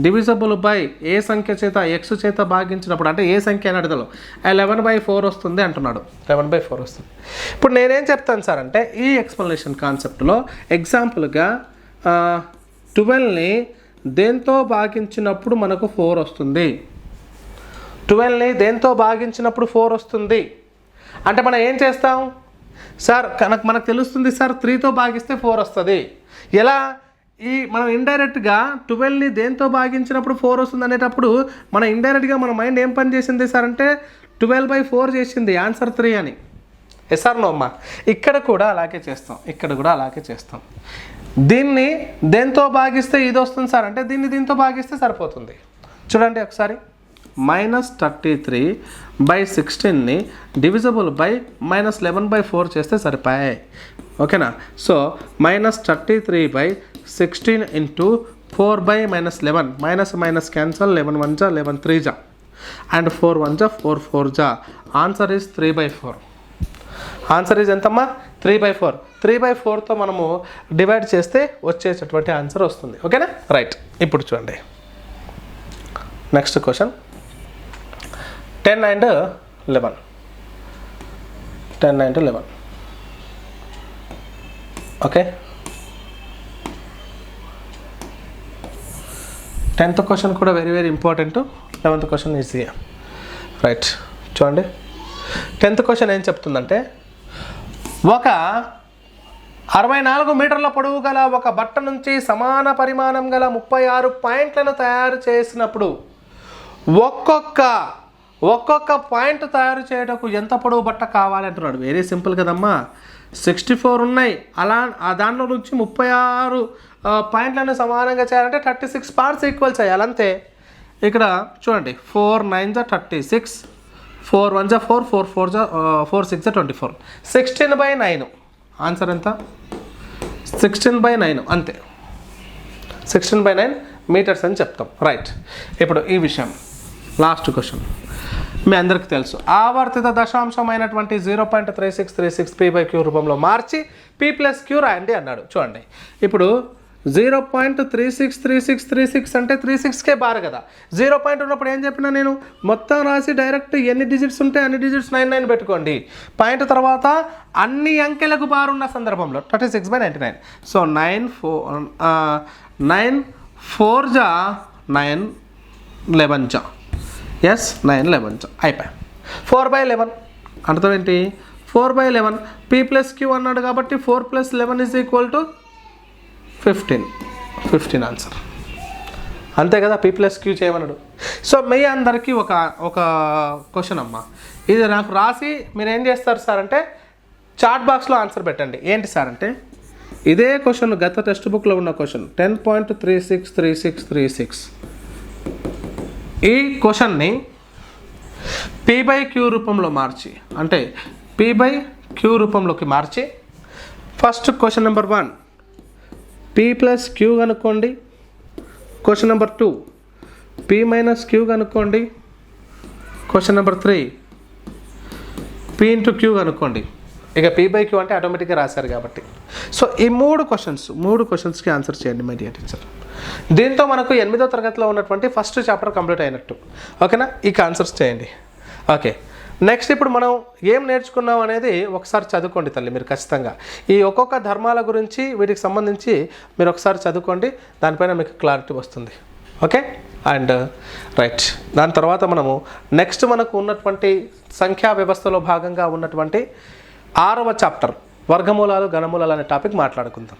డివిజబుల్ బై ఏ సంఖ్య చేత ఎక్స్ చేత భాగించినప్పుడు అంటే ఏ సంఖ్య అని అడగలు 11/4 వస్తుంది అంటున్నాడు. 11/4 వస్తుంది. ఇప్పుడు నేనేం చెప్తాను సార్ అంటే ఈ ఎక్స్ప్లెనేషన్ కాన్సెప్ట్లో ఎగ్జాంపుల్గా 12ని దేంతో భాగించినప్పుడు మనకు 4 వస్తుంది. 12ని దేంతో భాగించినప్పుడు 4 వస్తుంది అంటే మనం ఏం చేస్తాం సార్? మనకు తెలుస్తుంది సార్ 3తో భాగిస్తే 4 వస్తుంది. ఎలా? మనం ఇండైరెక్ట్గా 12ని దేంతో భాగించినప్పుడు 4 వస్తుంది అనేటప్పుడు మన ఇండైరెక్ట్గా మన మైండ్ ఏం పని చేసింది సార్ అంటే 12/4 చేసింది, ఆన్సర్ 3 అని. ఎస్ ఆర్ నో అమ్మా? ఇక్కడ కూడా అలాగే చేస్తాం. దీన్ని దేంతో భాగిస్తే ఇది వస్తుంది సార్ అంటే దీంతో భాగిస్తే సరిపోతుంది. చూడండి ఒకసారి. -33/16ని డివిజబుల్ బై -11/4 చేస్తే సరిపోయాయి. ఓకేనా? సో -33/16 ఇంటూ 4/-11 మైనస్ క్యాన్సల్ 11 1 జా 11 3 జా అండ్ 4 1 జా 4 4 జా. Answer is 3/4. ఆన్సర్ ఈజ్ ఎంతమ్మా? 3/4. 3/4తో మనము డివైడ్ చేస్తే వచ్చేటటువంటి ఆన్సర్ వస్తుంది. ఓకేనా రైట్. ఇప్పుడు చూడండి next question 10 and 11. 10 and 11. Okay. 10th question కూడా very important. 11th question easy. Right చూడండి. 10th క్వశ్చన్ ఏం చెప్తుందంటే, ఒక 64 మీటర్ల పొడవు గల ఒక బట్ట నుంచి సమాన పరిమాణం గల 36 పాయింట్లను తయారు చేసినప్పుడు ఒక్కొక్క పాయింట్ తయారు చేయడానికి ఎంత పొడవు బట్ట కావాలి అంటున్నాడు. వెరీ సింపుల్ కదమ్మా. 64 ఉన్నాయి, దాంట్లో నుంచి 36 పాయింట్లను సమానంగా చేయాలంటే 36 పార్ట్స్ ఈక్వల్ చేయాలి అంతే. ఇక్కడ చూడండి, 4 9 36, 4 1 4, 4 4 4 6 24, 16/9. ఆన్సర్ ఎంత? 16/9 అంతే. 16/9 మీటర్స్ అని చెప్తాం. రైట్. ఇప్పుడు ఈ విషయం లాస్ట్ క్వశ్చన్ మీ అందరికీ తెలుసు. ఆవర్తిత దశాంశమైనటువంటి 0.3636 p/q రూపంలో మార్చి p+q రాయండి అన్నాడు. చూడండి, ఇప్పుడు 0.363636 అంటే 36కే బార్ కదా. 0 పాయింట్ ఉన్నప్పుడు ఏం చెప్పినా నేను మొత్తం రాసి డైరెక్ట్ ఎన్ని డిజిట్స్ ఉంటే అన్ని డిజిట్స్ 99 పెట్టుకోండి. పాయింట్ తర్వాత అన్ని అంకెలకు బార్ ఉన్న సందర్భంలో 36/99. సో 9 4 జా 9 11 జా, ఎస్ 9 11 అయిపోయాయి. 4/11 అర్థం ఏంటి? 4/11 p+q అన్నాడు కాబట్టి 4 + 11 = 15 ఆన్సర్. అంతే కదా, p+q చేయమన్నాడు. సో మీ అందరికీ ఒక క్వశ్చన్ అమ్మా, ఇది నాకు రాసి మీరు ఏం చేస్తారు సార్ అంటే చాట్ బాక్స్లో ఆన్సర్ పెట్టండి. ఏంటి సార్ అంటే, ఇదే క్వశ్చన్ గత టెక్స్ట్ బుక్లో ఉన్న క్వశ్చన్ 10.363636. ఈ క్వశ్చన్ని p/q రూపంలో మార్చి, అంటే p/q రూపంలోకి మార్చి, ఫస్ట్ క్వశ్చన్ నెంబర్ 1 p+q కనుక్కోండి. క్వశ్చన్ నెంబర్ 2 p-q కనుక్కోండి. క్వశ్చన్ నెంబర్ 3 p/q కనుక్కోండి. ఇక p/q అంటే ఆటోమేటిక్గా రాశారు కాబట్టి. సో ఈ మూడు క్వశ్చన్స్కి ఆన్సర్ చేయండి మై డియర్ టీచర్. దీంతో మనకు 8వ తరగతిలో ఉన్నటువంటి ఫస్ట్ చాప్టర్ కంప్లీట్ అయినట్టు. ఓకేనా? ఇక ఆన్సర్స్ చేయండి. ఓకే, నెక్స్ట్ ఇప్పుడు మనం ఏం నేర్చుకున్నాం అనేది ఒకసారి చదువుకోండి తల్లి మీరు ఖచ్చితంగా. ఈ ఒక్కొక్క ధర్మాల గురించి వీటికి సంబంధించి మీరు ఒకసారి చదువుకోండి, దానిపైన మీకు క్లారిటీ వస్తుంది. Okay, and right. దాని తర్వాత మనము నెక్స్ట్ మనకు ఉన్నటువంటి సంఖ్యా వ్యవస్థలో భాగంగా ఉన్నటువంటి 6వ చాప్టర్ వర్గమూలాలు గణమూలాలు అనే టాపిక్ మాట్లాడుకుందాం.